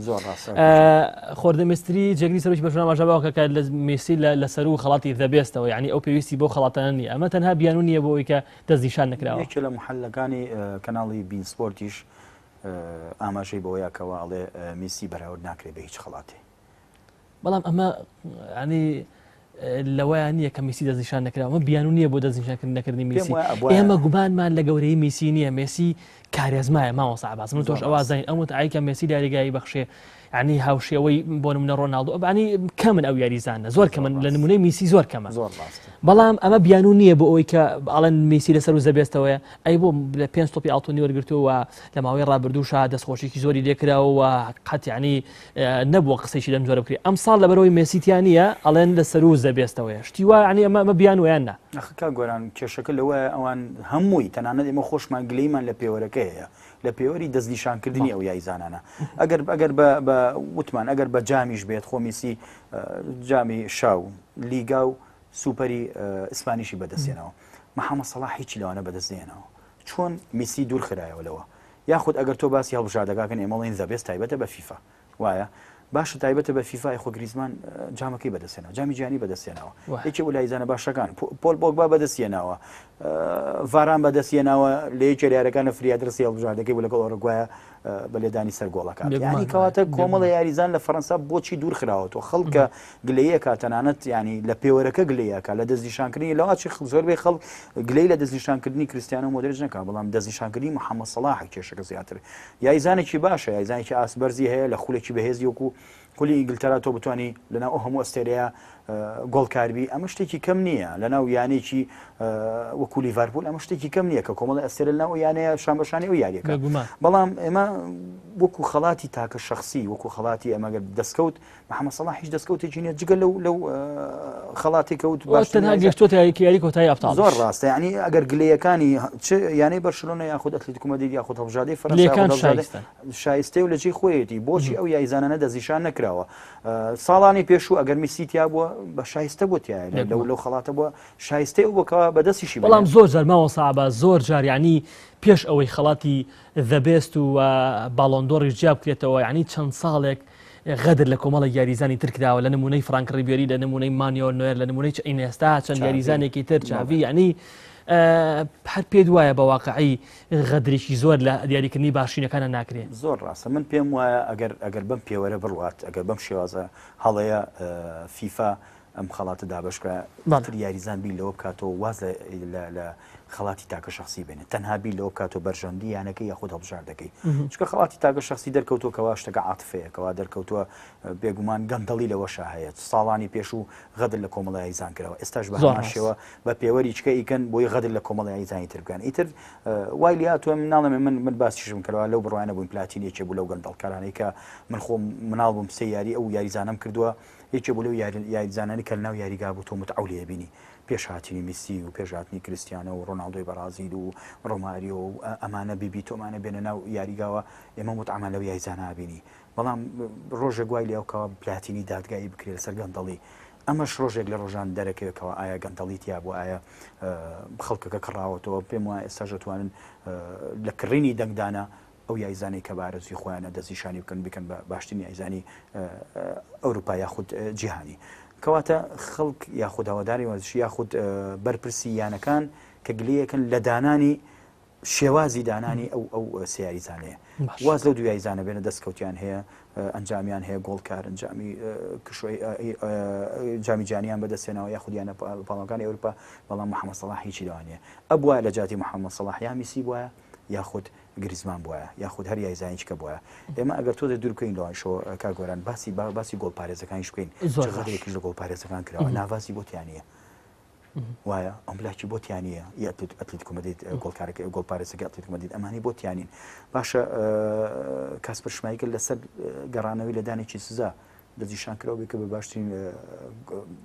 خۆردە میستری جێگری سەرۆکی بەشلۆنە ماژەباوکە کە لە میسی لەسەر و خەڵاتی دەبێستەوە یعنی ئەو پێویستی بۆ خەڵاتانە نیە ئەمە تەنها بیانوو نییە بۆ ئەوەی کە دەستنیشان نەکراوە یەکێ لە محەلەکانی کەناڵی بین سپۆرتیش ئاماژەی بەوەیە کەەوە ئەڵێ میسی بەراورد ناکرێت بە هیچ خەڵاتی بەڵام ئەمە ینی لەوەیان نییە کە میسی دەستنیشان نەکراوە ئەمە بیانوو نییە بۆ دەستنیشانکردنەکردنی میسی ئێمە گومانمان لە گەورەی میسی نییە مێسی کارێزمایە مامۆستا عەباس من تۆش ئەوە زانین ئەو متعایکە مێسی یاریگایی بەخشێ ینی هاوشێوەی بۆ نمونە ڕۆناڵدۆ ینی کەمن ئەو یاریزانە زۆر کەمن لە نمونەی میسی زۆر کەمە بەڵام ئەمە بیانوو نییە بۆ ئەوەی کە ئاڵەن میسی لەسەر و زەبێستەوەیە ئەی بۆ لە 5 تۆپی ئاڵتۆنی وەرگرتووە لە ماوەی ڕابردووشە دەستخۆشێکی زۆری لێکراوە قەت ینی نەبووە قسەیشی لەم جۆرە بکرێت ئەم ساڵ لەبەرەوەی مێسیتیانە ئەڵێن لەسەر و زەبێستەوەیە شتی وایە ینی ئەمە بیانویان نە ئەخکا گۆران کێشەکە لەوە ئەوان هەمووی تەنانەت ئێمە خۆشمان گلەیمان لە پێوەرەکە هەیە لە پێوەری دەستنیشانکردنی ئەو یاریزانانە ئەگەر بە وتمان ئەگەر بە جامیش بێت خۆ میسی جامی شاو لیگا و سوپەری ئیسپانیشی بەدەستێنەوە محەممەد سەڵاح هیچی لەوانە بەدەستێنەوە چۆن میسی دوور خرایەوە لەوە یاخود ئەگەر تۆ باسی هەڵبژاردەکەن ئێمەڵین زەبێست تایبەتە بە فیفا وایە باشە تایبەتە بە فیفای خۆ گریزمان جامەکەی بەدەستێنەوە جامی جیهانی بەدەستێنەوە یەکێ وەلایزانە باشەکان پۆل پۆگبا بەدەستێنەوە ڤاران بەدەستێنەوە لە یەکێ یاریەکانە فریادرسی هەڵبژاردەکەی بوو لەگەڵ ئۆروگوایە بەلێدانی سەرگۆڵەکان ینی کەواتە کۆمەڵە یاریزان لە فەڕەنسا بۆچی دوور خراوەتەوە خەڵکە گلەیەکە تەنانەت ینی لە پێوەرەکە گلەیەکە لە دەستنیشانکردنی لەواچی زۆربەی خەڵک گلەی لە دەستنیشانکردنی کریستیانۆ مۆدریج نەکا بەڵام دەستنیشانکردنی محەممەد سەڵاح کێشەکە زیاتر یاریزانێکی باشە یاریزانێکی ئاسبەرزی هەیە لە خولێکی بەهێزی وەکو کولی ئینگلتەرا تۆ بتوانانی لەناو ئەو هەموو ئەستێرەیە گۆڵکاربی ئەمە شتێکی کەم نییە لەناو یانێکی وەکو لیڤەرپول ئەمە شتێکی کەم نییە کە کۆمەڵی ئەستێرە لەناو یانەیە شان بەشانی ئەو یاریەکە بەڵام ئێمە وەکو خەڵاتی تاکە شخصی وەکو خەڵاتی ئەمەگەر دەستکەوت محەممەد سەڵاح هیچ دەستکەوتێکی نیە جگە لەو خەڵاتی کەوت تەنها گەشتۆتە یاری کۆتایی ئەفتال زۆر ڕاستە یعنی ئەگەر گلەیەکانی یانەی بەرشلۆنە یاخود ئەتلتیکو مەدرید یاخود هەڵبژاردەی فەرەنسا شایستەی و لەجێی خۆیەتی بۆچی ئەو یاریزانانە دەزیشان نەکراوە ساڵانی پێشوو ئەگەر میسیتیا بووە بە شایستە بۆ تایە لەو خەڵاتە بووە شایستەی ئەو بکەوە بەدەستیشی بەڵام زۆر جار ماوە سابە زۆر جار ینی پێش ئەوەی خەڵاتی دەبێست و باڵۆندۆڕی جیاب بکرێتەوە ینی چەند ساڵێک غەدر لە کۆمەڵی یاریزانی ترکراوە لە نمونەی فرانک ریبێری لە نمونەی مانیۆ نوێر لە نمونەی ئینێستا چەند یاریزانێکی تر چاوی ینی هەر پێ دوایە بە واقعی غەدرێکی زۆر لە دیاریکردنی باشینەکانە ناکرێت زۆر ڕاستە من پێم وایە ئەگەر بەم پێوەرە بڕوات ئەگەر بەم شێوازە هەڵەیە فیفا ئەم خەڵاتە دابشکە تر یاریزان بی لەوە بکاتەوە واز لە خەڵاتی تاکە شخصی بێنێت تەنها بی لەوە بکاتەوە بەرژەندی یانەکەی یاخود هەڵبژاردەکەی چکە خەڵاتی تاکە شخصی دەرکەوتوە کەوا شتەکە عاتفەیەکەوا دەرکەوتووە بێگومان گەندەڵی لەوەشە هەیە ساڵانی پێش و غەدر لە کۆمەڵی یاریزان کراوە ئێستاش بە هەمان شێوە بە پێوەری چکە ئیکەن بۆی غەدر لە کۆمەڵی یاریزانی تر بکەن ئیتر وای لێ هاتووە مناڵەمێ من باسیشم کردەوە لەو بڕوانە بووین پلاتینێکێ بوو لەو گەندەڵکارانەی کە من خۆم مناڵ بووم سێ یاری ئەو یاریزانم کردووە یەکێ بۆ لەو یاریزانانی کە ناو یاریگا بوو تۆ متعولی بینی پێش هاتنی میسی و پێش هاتنی کریستیانە و ڕۆناڵدۆی بەرازیل و ڕۆماریۆ و ئەمانە بیبی تۆمانە بێنە ناو یاریگاوە ئێمە متعامان لەو یاریزانە بینی بەڵام ڕۆژێک وای لێوکەوە پلاتینی دادگایی بکرێت لەسەر گەندەڵی ئەمەش ڕۆژێک لە ڕۆژان دەرەکەوێتەوە ئایا گەندەڵیت یا بۆ ئایا خەڵکەکە کڕاوەتەوە پێم وایە ئێستا دەتوانن لە کڕینی دەنگدانە ئەو یاریزانەی کە بارەزی خۆیانە دەستنیشانی بکەن بە باشترین یاریزانی ئەوروپا یاخود جیهانی کەواتە خەڵک یاخود هەواداری وەرزشی یاخود بەرپرسی یانەکان کە گلەیەکەن لە دانانی شێوازی دانانی ئەو سیاریزانەیە واز لەو دوو یاریزانە بێنە دەستکەوتیان هەیە ئەنجامیان هەیە گۆڵکار ئەنجامی کشوی جامی جانیان بەدەستێنەوە یاخودیانە پاڵەکانی ئەوروپا بەڵام محەممەد سەڵاح هیچی داوانە ئەبووە لە جاتی محەممەد سەڵاح یا میسی بووە یاخود گریزمان بووە یاخود هەر یاریزانیچکە بووە ئێمە ئەگەر تۆ دوور بکەین لەوانشەوە کاگۆران باسی گۆڵپارێزەکانیش بکەین غەدرێکیش لە گۆڵپارێزەکان کراوە ناواسی بۆتیانە وایە ئەم بلاکی بۆتیانە ئەتلتیکو مەدرید گۆڵکارێک گۆڵپارێزەکە ئەتلتیکو مەدرید ئەمانی بۆتیانین باشە کاسپەر شمایکل لەسەر گەڕانەوەی لە دانێکی سزا دەزیشان کراوە کە بە باشترین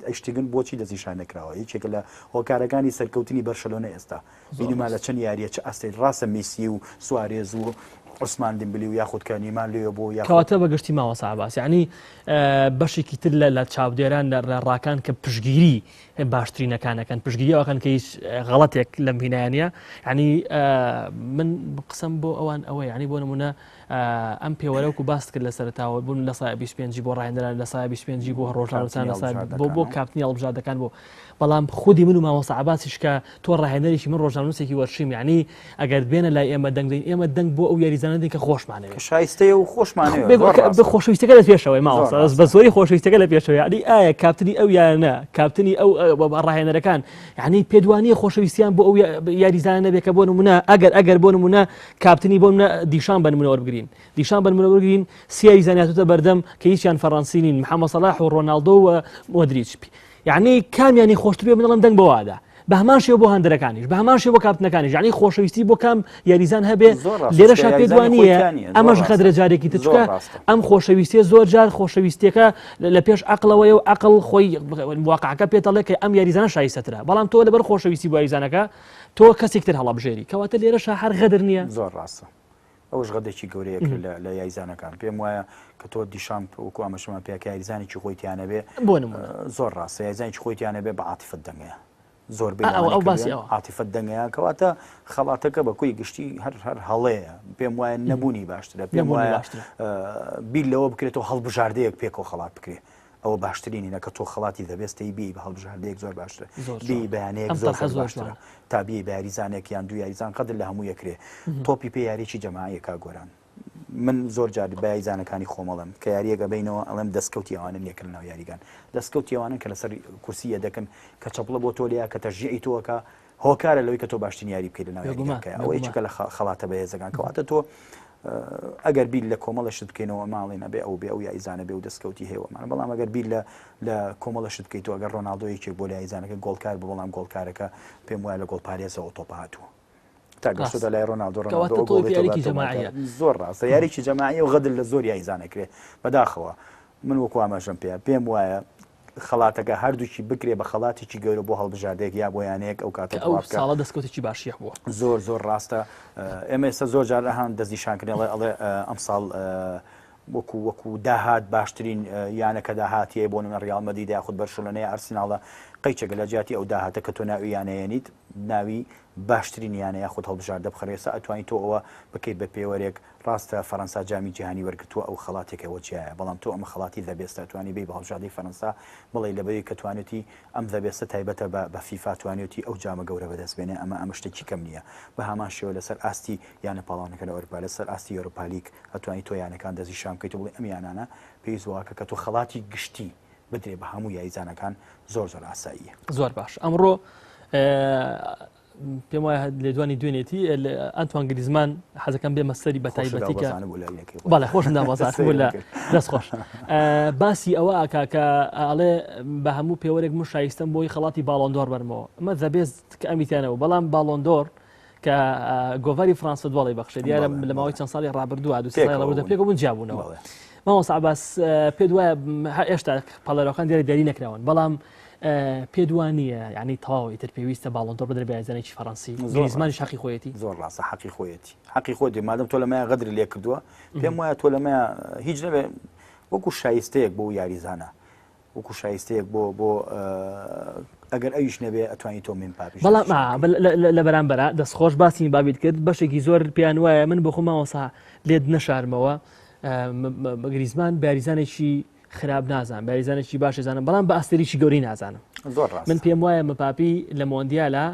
ئەشتیگن بۆچی دەزیشان نەکراوە یەکێکە لە هۆکارەکانی سەرکەوتنی بەرشەلۆنە ئێستا بینیما لە چەند یاریە چه ئەستێت ڕاستە میسی و سوارێز و عوسمان دمبلی و یاخود کانیمان لێ بۆ کەواتە بەگشتی ماوە ساباس یعنی بەشێکی تر لە چاودێران لە ڕاکان کە پشگیری باشترینەکانەکەن پشگیریەوەکەن کە هیچ غەڵەتێک لەم هینایانە ینی من قسم بۆ ئەوان ئەوە ینی بۆ نمونە ئەم پێوەرەوەکو باس کرد لە سەرتاوە بوون لە سای 25 بۆ ڕاهێنەران لە سای 25 بۆ ڕۆژنامەسان بۆ کاپنی هەڵبژاردەکان بۆ بەڵام خودی من و ماوە سەعباسیش کە تۆ ڕاهێنەرێکی من ڕۆژنامەنووسێکی وەرشیم یعنی ئەگەر بێنە لای ئێمە دەنگدەین ئێمە دەنگ بۆ ئەو یاریزانەی کە خۆشمانەوە شایستەیە و خۆشمانەوە بە خۆشەویستەکە لە پێشەوەی ماوە بە زۆری خۆشەویستەکە لە پێشەوە یعنی ئایا کاپتنی ئەو یانە کاپتنی ئەو ڕاهێنەرەکان یعنی پێدوانیە خۆشەویستیان بۆ ئەو یاریزانە نەبێت کە بۆ نمونە ئەگەر بۆ نمونە کاپتنی بۆ منە دیشان بە نمونە وەربگرین دیشان بە نمونە وەربگرین سیاری زانیاتوتە بەردەم کە هیچیان فەڕەنسی نین محەممەد سەڵاح و ڕۆناڵدۆ و مۆدریچ یعنی کامیانی خۆشترێ منەڵم دەنگ بەوادا بە هەمان شێوە بۆ هەندەرەکانیش بە هەمان شێوە بۆ کاپتنەکانیش یعنی خۆشەویستی بۆ کام یاریزان هەبێ لێرەشا پێدوانیە ئەمەش غەدرە جارێکی تچکە ئەم خۆشەویستی زۆر جار خۆشەویستەکە لە پێش عەقڵەوەی و عەقڵ خۆی واقعەکە پێتەڵێ کە ئەم یاریزانە شایستەترە بەڵام تۆ لەبەر خۆشەویستی بۆ یاریزانەکە تۆ کەسێک تر هەڵەبژێری کەواتە لێرەشا هەر غەدر نییە زۆر ڕاستە ئەوش غەدێکی گەورەیە لە یاریزانەکان پێم وایە کە تۆ دیشان وەکو ئەمەشمان پێکە یاریزانێکی خۆیتیانە بێ بۆ نمونە زۆر ڕاستە یاریزانێکی خۆیتیانە بێ بە عاتیفەت دەنگەیە زۆر ئەو باسی عاتیفەت دەنگەیە کەواتە خەڵاتەکە بە کۆی گشتی هەر هەڵەیە پێم وایە نەبوونی باشترە پێم وایە بیر لەوە بکرێتەوە هەڵبژاردەیەک پێکەوە خەڵات بکرێت ئەوە باشترینە کە تۆ خەڵاتی دەبێستی بی بە هەڵبژاردەیەک زۆر باشترە بی بەیانەیەک زۆر باشترە تا بی بە یاریزانێک یان دوو یاریزان قەدر لە هەموو یەکرێ تۆپی پێ یاریی جەماعیە کاگۆران من زۆر جار بە یاریزانەکانی خۆمەڵم کە یاریەکە بینەوە ئەڵێم دەستکەوتی ئەوانن یەکە لەناو یاریگان دەستکەوتی ئەوانن کە لەسەر کورسیە دەکەن کە چەپڵە بۆ تۆ لیا کە تەژیعی تۆکە هۆکارە لەوەی کە تۆ باشترین یاری بکەیت لەناو یاریگانکە ئەوە یەکێکە لە خەڵاتە بەهێزەکان کەواتە تۆ ئەگەر بیر لە کۆمەڵەشت بکەینەوە ماڵێ نەبێ ئەو بێ ئەو یاریزانە بێ و دەستکەوتی هێوەمان بەڵام ئەگەر بیر لە کۆمەڵەشت بکەیتەوە ئەگەر ڕۆناڵدۆ یەکێک بۆ لە یاریزانەکە گۆڵکار بۆ بەڵام گۆڵکارەکە پێم وایە لە گۆڵپارێزەوە تۆپ هاتووە تا گەشتۆ لای ڕۆناڵدۆ کەواتە تۆی یاریکی جەماعیە زۆر ڕاستە یاریکی جەماعیە و غەدر لە زۆر یاریزانەکرێ بەداخەوە من وەکو ئاماژەم پێم وایە خەڵاتەکە هەردووکی بکرێ بە خەڵاتێکی گەورە بۆ هەڵبژاردەیەک یا بۆ یانەیەک ئەو کاتە ساڵە دەستکەوتێکی باشیە بووە زۆر ڕاستە ئێمە ئێستا زۆر جار هەان دەستنیشانکردن ئەڵێ ئەم ساڵ وەکو داهات باشترین یانەکە داهاتیە بۆ نمە ڕیال مەدریدە یاخود بەرشلۆنەیە ئارسناڵە قەیچێکە لە جیاتی ئەو داهاتە کە تۆ ناوی یانەیەنیت ناوی باشترین یانە یاخود هەڵبژاردە بخڕێسا ئەتوانیت تۆ ئەوە بکەیت بە پێوەرێک ڕاستە فەرەنسا جامی جیهانی وەرگتووە ئەو خەڵاتێکەوە جیایە بەڵام تۆ ئەمە خەڵاتی دەبێستە توانی بێ بە هەڵبژاردەی فەرەنسا بڵێ لەبەری کە توانێتی ئەم دەبێستە تایبەتە بە فیفا توانێتی ئەو جامە گەورە بەدەستبێنێ ئەمە شتێکی کەم نییە بە هەمان شێوە لەسەر ئاستی یانە پاڵاوانەکە لە ئەوروپا لەسەر ئاستی ئەوروپالیک ئەتوانی تۆ یانەکان دەزی شام بکەیت بڵێ ئەم یانانە پێویست وایە کە تۆ خەڵاتی گشتی بدرێ بە هەموو یاریزانەکان زۆر ئاساییە زۆر باش ئەمڕۆ پێم وایە لێدوانی دوێنێتی ئەنتوان گریزمان حەزەکەم بێ مەسەری بە تایبەتیکە بەڵێ خۆشم دامەزان لە دەست خۆش باسی ئەوە ئاکا کە ئاڵێ بە هەموو پێوەرێک من شایستم بۆی خەڵاتی باڵۆندۆر بەرمەوە ئەمە دەبێت کە ئەمیتیانەوە بەڵام باڵۆندۆر کە گۆڤاری فرانس فوتبۆڵی بەخشێت دیارە لە ماوەی چەند ساڵی ڕابردووە دو ساڵی ڕابردووە پێکەوە بوون جیابوونەوە مامۆستا عەباس پێت وایە هێشتا پەڵەرەکان دیاری نەکراون بەڵام پێت وانە یعنی تەواو ئیتر پێویستە باڵۆندۆر بدرێت بە یاریزانێکی فەڕەنسی گریزمانیش حەقی خۆیەتی زۆر ڕاستە حەقی خۆیەتی حەقی خۆیەتی مادەم تۆ لەمایە غەدری لێ کردووە پێم وایە تۆ لەمایە هیچ نەبێ وەکو شایستەیەک بۆ یاریزانە وەکو شایستەیەک بۆ ئەگەر ئەویش نەبێ ئەتوانی تۆ من پاپیش بەڵام لە بەرامبەرە دەستخۆش باسی بابیت کرد بەشێکی زۆر پیان وایە من بە خۆماوەسا لێت نەشارمەوە گریزمان بەیاریزانێکی خراپ نازانم بەیاریزانێکی باش زانم بەڵام بە ئاستێریکی گەوری نازانم من پێم وایە مەپاپی لە مۆندیالە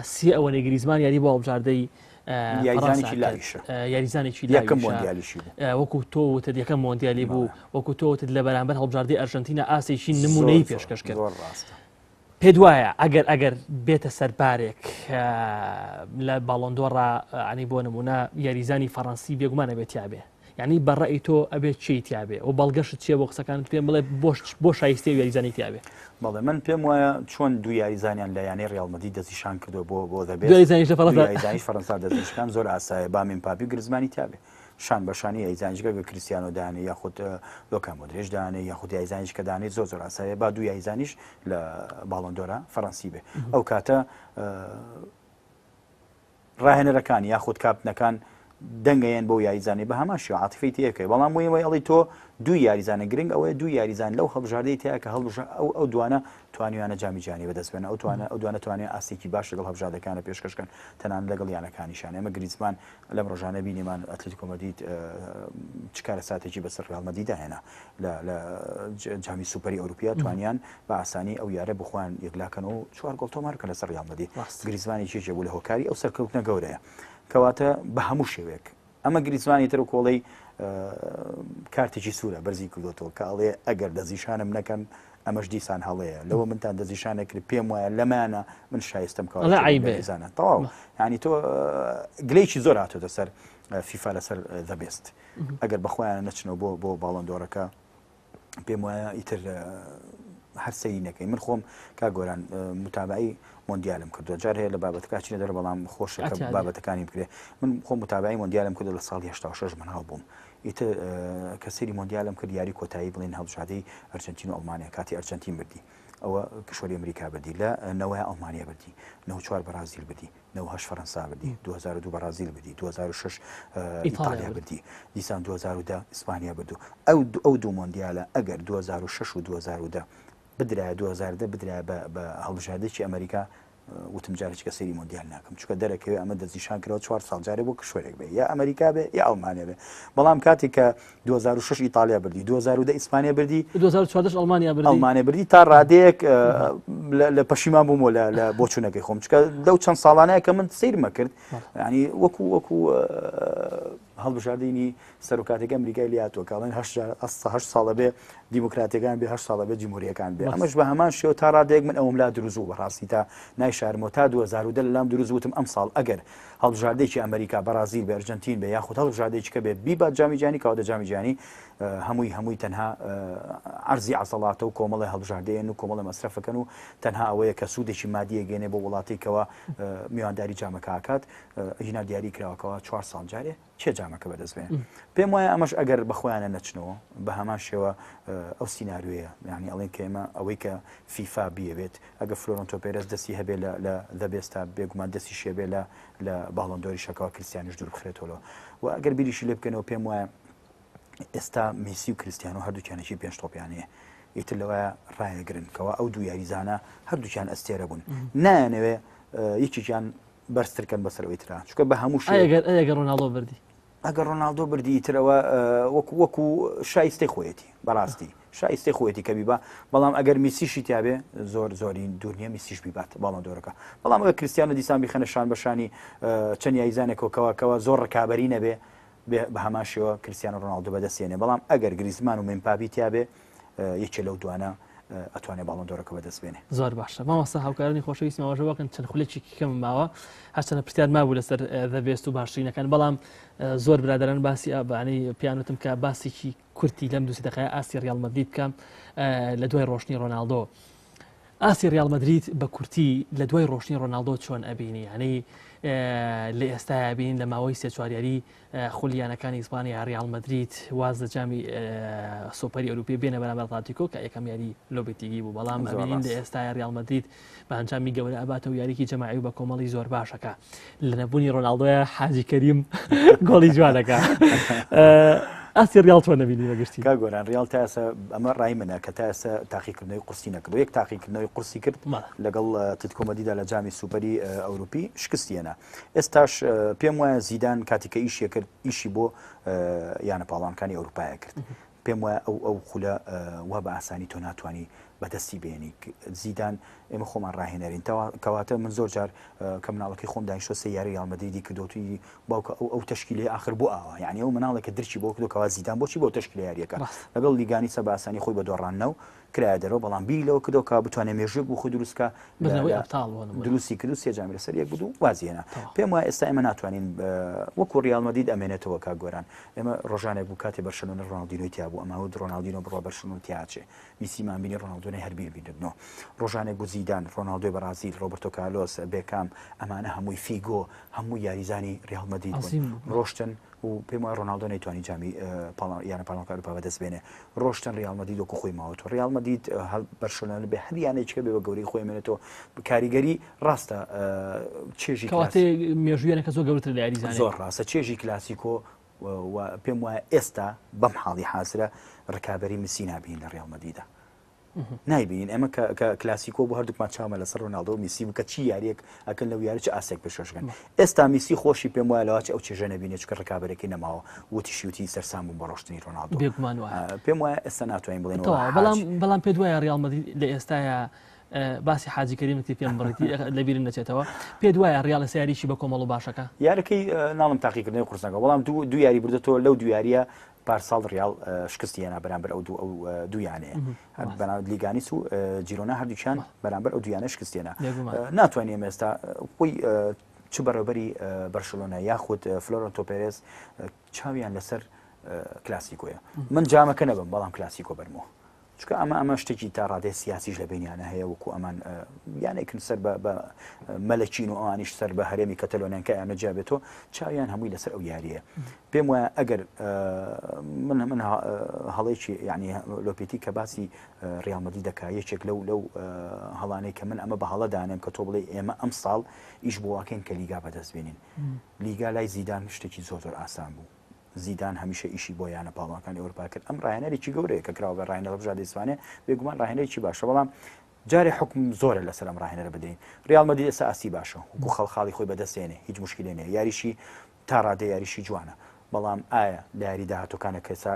سی ئەوەنەی گریزمان یاری بۆ هەڵبژاردەی یاریزانێکی یەکەم مۆندیالیشی وەکو تۆوتت یەکەم مۆندیالی بوو وەکو تۆوتت لە بەرامبەر هەڵبژاردەی ئەرژەنتینە ئاسێکی نمونەی پێشکەش کرد پێت وایە ئەگەر بێتە سەربارێک لە باڵۆندۆڕا عنی بۆ نمونە یاریزانی فەڕەنسی بێگومانە بێت یابێ یعنی بەڕێی تۆ ئەبێت چی تیابێ و بەڵگەشت چیە بۆ قسەکانت پێم بڵێ بۆ شایستێ و یاریزانی تیابێ بەڵێ من پێم وایە چۆن دوو یاریزانیان لە یانەی ڕیال مەدرید دەستنیشان کردو بۆ دەبێت یاریزانیش فەڕەنسا دەستنیشان زۆر ئاسایە با مێمپاپی گریزمانی تیابێ شان بەشانی یاریزانیشگە بە کریستیانۆ دانێ یاخود لۆکا مۆدرێژ دانێ یاخود یاریزانیش کە دانێت زۆر ئاسایە با دوو یاریزانیش لە باڵۆندۆرە فەڕەنسی بێ ئەو کاتە ڕاهێنەرەکان یاخود کاپتنەکان دەنگەیان بۆ یاریزانانی بە هەمان شێوە عاتیفەی تێکەکەی بەڵام وی ئەڵی تۆ دوو یاریزانە گرنگ ئەوەیە دوو یاریزان لەو هەڵبژاردەی تەیە کە ئەو دوانە توانیوانە جامی جیهانی بەدەستبێنە ئەو دوانە توانێت ئاستێکی باش لەگەڵ هەڵبژاردەکانە پێشکەشکەن تەنان لەگەڵ یانەکانیشان ئێمە گریزمان لەم ڕۆژانە بینیمان ئەتلتیکۆ مەدرید چ کارە ساتێکی بەسەر ڕیال مەدریددا هێنا لە جامی سوپەری ئەوروپیا توانیان بە ئاسانی ئەو یارە بخوان یەکلاکەنەوە 4 گۆڵ تۆمارکە لەسەر ڕیال مەدرید گریزمانی چێ بوو لە هۆکاری ئەو سەرکەوتنە گەورەیە کەواتە بە هەموو شێوەیەک ئەمە گریزمانی تر و کۆڵەی کارتێکی سوورە بەرزی کردوتەوە کە ئەڵێ ئەگەر دەزیشانم نەکەم ئەمەش دیسان هەڵەیە لەوە منتان دەزیشانە کرد پێم وایە لەمانە من شایستم کەواتەزانە تەواو ینی تۆ گلەیکی زۆر هاتوۆتە سەر فیفا لەسەر دەبێست ئەگەر بەخۆیان نەچنەوە بۆ باڵۆندۆرەکە پێم وایە ئیتر هەرسەی نەکەی من خۆم کا گۆران متابعی مۆندیالم کردووە جار هەیە لە بابەتەکە چینە دەرە بەڵام خۆشەکە بابەتەکانی بکرێ من خۆم متابعی مۆندیالم کردو لە ساڵی 86 مناڵ بووم ئیتر کە سەری مۆندیالم کرد یاری کۆتایی بڵێن هەڵبژاردەی ئەرجەنتین و ئەڵمانیا کاتی ئەرجەنتین بردی ئەوە کشوەری ئەمریکا بردی لە 9 ئەڵمانیا بردی 94 بەرازیل بردی 98 فەڕەنسا بردی 2002 بەرازیل بردی 2006 ئیتالیا بردی دیسان 2010 ئیسپانیا بردو ئەو دوو مۆندیالە ئەگەر 2006 و 2010 بدرایە 2010 بدرایە بە هەڵبژاردەیەکی ئەمریکا وتم جارێک کە سەیری مۆندیال ناکەم چونکە دەرەکەوێت ئەمە دەستنیشان کردەوە 4 ساڵ جارێ بۆ کشوەرێک بێ یا ئەمریکا بێ یا ئەڵمانیا بێ بەڵام کاتێک کە 2006 ئیتالیا بردی 2010 ئیسپانیا بردی 2014 ئەڵمانیا بردی تا ڕادەیەک لە پەشیمان بوومەوە لە بۆ چوونەکەی خۆم چکە لەو چەند ساڵانەیە کە من سەیرمە کرد ینی وەکو هەڵبژاردننی سەرۆکاتەکە ئەمریکای لاتۆ کاڵێن 8 ساڵە بێ دیموکراتەکان بێ 8 ساڵە بێ جمهوریەکان بێ ئەمەش بە هەمان شێوە تا ڕادەیەک من ئەوم لا دروزوو بەڕاستی تا نایشارمەوە تا 2010 لام دروزوتم ئەم ساڵ ئەگەر هەڵبژاردەیەکی ئەمریکا بەرازیل بە ئەرجنتین بێ یاخود هەڵبژاردەیەکە بێ بیبات جامیجانی کاوە جامیجانی هەمووی تەنها عەرزی عەزەڵاتە و کۆمەڵی هەڵبژاردەیەن و کۆمەڵی مەسرەفەکەن و تەنها ئەوەیە کە سوودێکی مادیە گەێنێ بۆ وڵاتێکەوە میوانداری جامەکە ئاکات هینا دیاری کراوەکەەوە 4 ساڵ جارێ چێ جامەکە بەدەستبێن پێم وایە ئەمەش ئەگەر بەخۆیانە نەچنەوە بە هەمان شێوە ئەو سینناروەیە یعنی ئەڵێن کە ئێمە ئەوەی کە فیفا بیەوێت ئەگە فلۆرنتۆ پێرەس دەستی هەبێت لە دەبێستا بێگومان دەستی شێبێ لە باڵندۆری شەکەوە کریستیانیش دوور بخرێتەوە و ئەگەر بیریشی لێ بکەنەوە پێم وایە ئێستا میسی و کریستیان و هەردووکیانێکی پێنج تۆپیانەیە ئیتر لەوەیە ڕایەگرن کەەوە ئەو دوو یاریزانە هەردووکیان ئەستێرە بوون نانەوێ یەکیان بەرزترکەن بەسەرەوەی ترا چکە بە هەموو ئەگەر ڕۆناڵدۆ بردی ئەگەر ڕۆناڵدۆ بردی ترەوە وەکو شایستەی خۆیەتی بەڕاستی شایستەی خۆیەتی کە بیبا بەڵام ئەگەر میسیشی تیاابێ زۆرین دوورنیە میسیش بیبات باڵندۆرەکە بەڵام ئەوە کریستیانە دیسان بیخەنە شان بەشانی چەند یاریزانێکەوەکەوە زۆر ڕکابەری نەبێ بە هەمان شێوە کریستیانە ڕۆناڵدۆ بەدەستێنێ بەڵام ئەگەر گریزمان و مێمپاپی تیاابێ یەکێ لەو دوانە ئەتوانێت باڵندۆرەکە بەدەستبێنێ زۆر باشە مامۆستا هاوکارانی خۆشەویستمەوەژەوەکەن چەند خولێکی کەم ماوە هەچەنە پرسیار مابوو لەسەر دەبێست و باشترینەکان بەڵام زۆر برادران باسی ئابانی پیانوتم کە باسێکی کورتی لەم دووسی دەقای ئاسی ڕیال مەدرید بکەم لە دوای ڕۆشنی ڕۆناڵدۆ ئاسی ڕیال مەدرید بە کورتی لە دوای ڕۆشنی ڕۆناڵدۆ چۆن ئەبینی هەنەی لە ئێستا بین لە ماوەی سێ چواریاری خولیانەکانی ئیسپانیا ڕیال مەدرید واز لە جامی سۆپەری ئەوروپی بێنە بەرامبەر ئەتلێتیکۆ کە یەکەم یاری لۆبێتیگی بوو بەڵام ئەبینین لە ئێستا ڕیال مەدرید بە ئەنجامی گەورە ئەباتەوە یاریکی جەماعی و بە کۆمەڵی زۆر باشەکە لە نەبوونی ڕۆناڵدۆیە حاجی کەریم گۆڵی جوانەکە ئاسی ڕیال چۆن نەبینی بەگشتی کا گۆران ڕیال تا ئێستا ئەمە ڕای منە کە تا ئێستا تاقیکردنەوەی قورسی نەکرد یەک تاقیکردنەوەی قورسی کرد لەگەڵ تیتکۆمەدیدا لە جامی سوپەری ئەوروپی شکستیەنە ئێستاش پێم وایە زیدان کاتیکە ئیشیە کرد ئیشی بۆ یانە پاڵانکانی ئەوروپایە کرد پێم وایە ئەو خولە وا بە ئاسانی تۆ ناتوانانی بەدەستی بێنی زیدان ئێمە خۆمان ڕاهێنەرین کەواتە من زۆر جار کە مناڵەکەی خۆم دانیشتۆ سێ یاری ڕیال مەدریدی کردوتی باوکە ئەو تەشکیلەی آخر بۆ ئاوا یعنی ئەو مناڵێکە درچی بۆ کردوکەوا زیدان بۆچی بۆ تەشکیلە یاریەکە لەگەڵ لیگانی سە بە ئاسانی خۆی بە دۆڕاننەوە کرایە دەرەوە بەڵام بیری لەوە کردەوە کە بتوانێت مێژوێک بۆ خۆی دروستکە دروستی کرد و سێ جامی لەسەر یەک بوو وازیێنە پێم وایە ئێستا ئێمە ناتوانین وەکو ڕیال مەدرید ئەمێنێتەوە کا گۆران ئێمە ڕۆژانێک بوو کاتێ بەرشلۆنە ڕۆناڵدینۆی تیا بوو ئەمە ڕۆناڵدینۆ بڕۆ بەرشلۆن تیاچێ میسیمان بینی ڕۆناڵدۆنەی هەر بیردنەوە ڕۆژانێک بوو زیدان ڕۆناڵدۆی بەرازیل ڕۆبرتۆ کارلۆس بێکام ئەمانە هەمووی فیگۆ هەموو یاریزانی ڕیال مەدرید ڕۆشتن و پێم وایە ڕۆناڵدۆ نەیتوانی جامی یانە پاڵۆنکار ئەوروپا بەدەستبێنێ ڕۆشتن ڕیال مەدرید وەکو خۆی ماوەتەوە ڕیال مەدرید بەرشلۆنە بێ هەر یانێکە بێ بە گەوری خۆی مێنێتەوە کاریگەری ڕاستە چێژی مێژویانەکە زۆر گەورەتر لە یاریزانە زۆر ڕاستە چێژی کلاسیکۆ پێم وایە ئێستا بەم حاڵی حاسرە ڕکابەری میسی نابین لە ڕیال مەدریدە نایبین ئەمە کە کلاسیکۆ بۆ هەردووکمان چاومە لەسەر ڕۆناڵدۆ و میسی بکە چی یاریەک ئەکەن لەو یاری چ ئاسێک پێشۆشگەن ئێستا میسی خۆشی پێم وایە لەواچ ئەو چێژە نەبینێت چکە ڕکابەرێکی نەماوە وتی سەرسام بوون بە ڕۆشتنی ڕۆناڵدۆ پێم وایە ئێستا ناتوانین بڵێن بەڵام پێ دوایە ڕیال مەدرید لە ئێستاە باسی حاجی کەریمەتی پێم بڕیتی لەبیرم نەچێتەوە پێ دوایە ڕیال لە یاریشی بە کۆمەڵ و باشەکە یارەکەی ناڵم تاقیکردنەوەی قورسەکە بەڵام دوو یاری بردەوە لەو دو یاریە پارساڵ ڕیال شکستیانە بەرامبەر ئەو دویانەیە لیگانیس و جیرۆنا هەردووچیان بەرامبەر ئەو دویانە شکستیانە ناتوانێت ئێستا خۆی چ بەڕێوەبەری بەرشلۆنە یاخود فلۆرنتۆ پێرێز چاویان لەسەر کلاسیکۆیە من جامەکە نەبم بەڵام کلاسیکۆ بەرمەوە چکە ئەمە شتێکی تا ڕادەی سیاسیش لە بینیانە هەیە وەکو ئەمان یانێکن سەر بە مەلەچین و ئەوانیش سەر بە هەرێمی کەتەلۆنیانکە یانە جابێتەوە چاویان هەمووی لەسەر ئەو یاریە پێم وایە ئەگەر من هەڵێکی ینی لۆپێتی کە باسی ڕیال مەدرید دەکا یەکێک لەو هەڵانەی کە من ئەمە بە هەڵەدانێم کە تۆ بڵێ ئێمە ئەم ساڵ ئیش بۆ واکەین کە لیگا بەدەستبێنین لیگا لای زیدان شتێکی زۆر ئاسان بوو زیدان هەمیشە ئیشی بۆ یانە پاڵەکانی ئەوروپا کرد ئەم ڕاهێنەرێکی گەورەیە کە کراوە بە ڕاهێنەر هەڵبژاردنی ئیسپانیا بێگومان ڕاهێنەرێکی باشە بەڵام جارێ حکم زۆرە لەسەر ئەم ڕاهێنەرە بدەین ڕیال مەدرید ئێستا ئاسی باشە وەکو خەڵخاڵی خۆی بەدەستێنێ هیچ مشکلێ نیە یاریشی تا ڕادەی یاریشی جوانە بەڵام ئایا لە یاری داهاتووکانە کەسا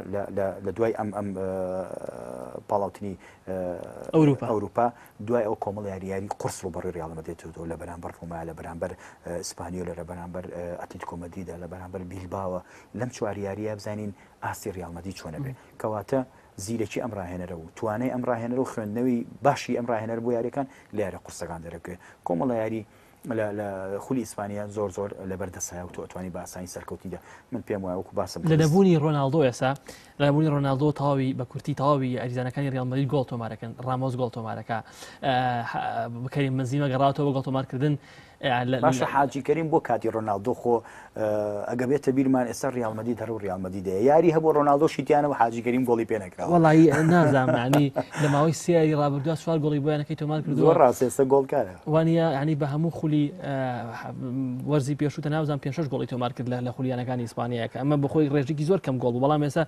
لە دوای ئەم پاڵاوتنی ئەوروپا دوای ئەو کۆمەڵ یاریاری قرس و بەڕێ ڕیاڵمە دێتەوە لە بەرامبەر ڕۆما لە بەرامبەر ئیسپانیۆلە لە بەرامبەر ئەتلتیکۆ مەدریدە لە بەرامبەر بیلباوە لەم چوار یاریە بزانین ئاستی ڕیاڵمەدی چۆنە بێ کەواتە زیرەکی ئەم ڕاهێنەرە و توانای ئەم ڕاهێنەرە و خوێندنەوەی باشی ئەم ڕاهێنەر بۆ یاریەکان لە یارە قورسەکان دەرەکوێ کۆمەڵە یاری لە خولی ئیسپانیا زۆر لە بەردەسایە و توانانی باسانی سەرکەوتیدا من پێم وایە وەکو باسم لە نەبوونی ڕۆناڵدۆ ئێستا لە نەبوونی ڕۆناڵدۆ تەواوی بە کورتی تەواوی ئەریزانەکانی ڕیاڵ مەدرید گۆڵ تۆمارەکەن ڕامۆس گۆڵ تۆمارەکە بەکەریم بنزیمە گەڕاوەتەوە گۆڵ تۆمارکردن باشە حاجی کەریم بۆ کاتی ڕۆناڵدۆ خۆ ئەگە بێتە بیرمان ئێستا ڕیاڵ مەدرید هەر و ڕیاڵ مەدرید یاری هەبوو ڕۆناڵدۆ شیتیانەوە حاجی کەریم گۆڵی پێ نەکراوە وەڵی نازانانی لە ماوەی سێری ڕابردووە سوال گۆڵی بۆیانەکەی تۆمار کردو زۆر ڕاست ئێستا گۆڵکارە وانە ینی بە هەموو خولی وەرزی پێشوتە ناوزان 5 گۆڵی تۆمار کرد لە خولیانەکانی ئیسپانیاکە ئەمە بەخۆی ڕێژێکی زۆر کەم گۆڵ بەڵام ئێستا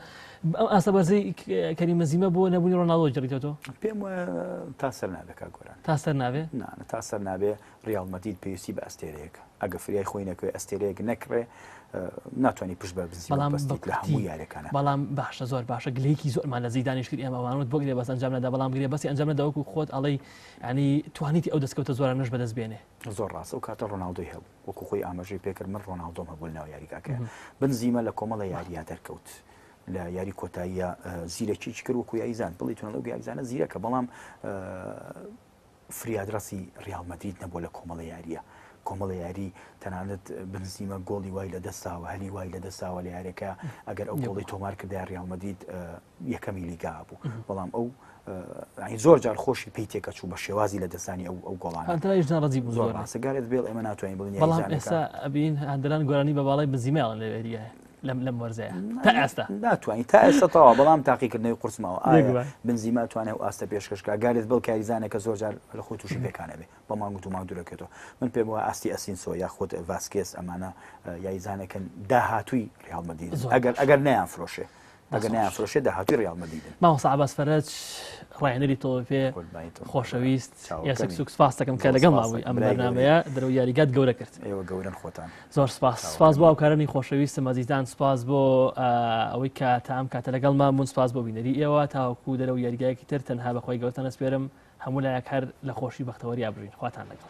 ئاستا بەرزەی کەریم بەنزیمە بۆ نەبوونی ڕۆناڵدۆ جێڕیتەوە پێم وایە تا سەر نابێت گۆران تا سەر نابێ تا سەر نابێ ڕیاڵ مەدرید پێویستی بە ئەستێرەیەک ئەگە فریای خۆی نەکوێ ئەستێرەیەک نەکڕێ ناتوانانی پشت بە بنزیمە بەستیت لە هەموو یاریەکانە بەڵام باشە زۆر باشە گلەیەکی زۆرمان لە زیدانیش کرد ئێمەوانوت بۆ گرێ بەس ئەنجام نەدا بەڵام گرێ بەسی ئەنجام نەداوەکو خۆت ئەڵەی ینی توانیتی ئەو دەستکەوتە زۆرانەش بەدەست بێنێ زۆر ڕاستە و کاتە ڕۆناڵدۆی هەبوو وەکو خۆی ئاماژەی پێکرد من ڕۆناڵدۆم هەبوو لەناو یاریگاکە بنزیمە لە کۆمەڵە یاریە دەرکەوت لە یاری کۆتاییە زیرەکی کرد وەکو یاریزان بڵی تونە لەو یاریزانە زیرەکە بەڵام فریادڕسی ڕیاڵ مەدرید نەبووە لە کۆمەڵە یاریە کۆمەڵە یاری تەنانەت بنزیمە گۆڵی وای لە دەستاوە هەلی وای لە دەستاوە لە یاریەکە ئەگەر ئەو گۆڵی تۆمار کردای ڕیاڵ مەدرید یەکەمی لیگا بوو بەڵام ئەو زۆر جار خۆشی پێی تێکە چوو بە شێوازی لە دەستانی ئەو گۆڵانەڕزی بوو زۆر ڕاستەگارێت بێڵ ئێمە ناتوانین بڵین بەڵام ئێستا ئەبین هەندێران گۆرانی بە باڵای بنزیمەیان لە وێریە لەم وەرزەیە تا ئێستا ناتوانین تا ئێستا تەواو بەڵام تاقیکردنەوەی قورسمەوە ئایا بنزیما توانێت و ئاستە پێشکەشکە گارێت بڵ کاریزانێکە زۆر جار لە خۆی تووشی پێکانە بێ بە مانگ و مانگ دوورەکەێتەوە من پێم وایە ئاستی ئەسینسۆ یا خۆت ڤاسکێس ئەمانە یاریزانەکەن داهاتووی ڕیاڵ مەدرید ئەگەر نەیان فرۆشێ ئەگەر نایانفرۆشێ داهاتووی ڕیاڵ مەدریدن ماوەسا عەباس فەرەج ڕاهێنەری تۆ پێ خۆشەویست یاسێک سوکس سپاس دەکەم کە لەگەڵ ماوەی ئەم بەرنامەیە دەرەوە یاریگات گەورە کرد ئێوە گەورن خۆتان زۆر سپاس بۆ ئەوکارانی خۆشەویستم ئەزیزان سپاس بۆ ئەوەی کە تا ئەم کاتە لەگەڵ مامون سپاس بۆ بینەری ئێوە تاوەکو دەرەوە یاریگایەکی تر تەنها بەخۆی گەورتان ئەسپێرم هەموو لایەک هەر لە خۆشی بەختەوەری ئابڕین خواتان لەگەڵ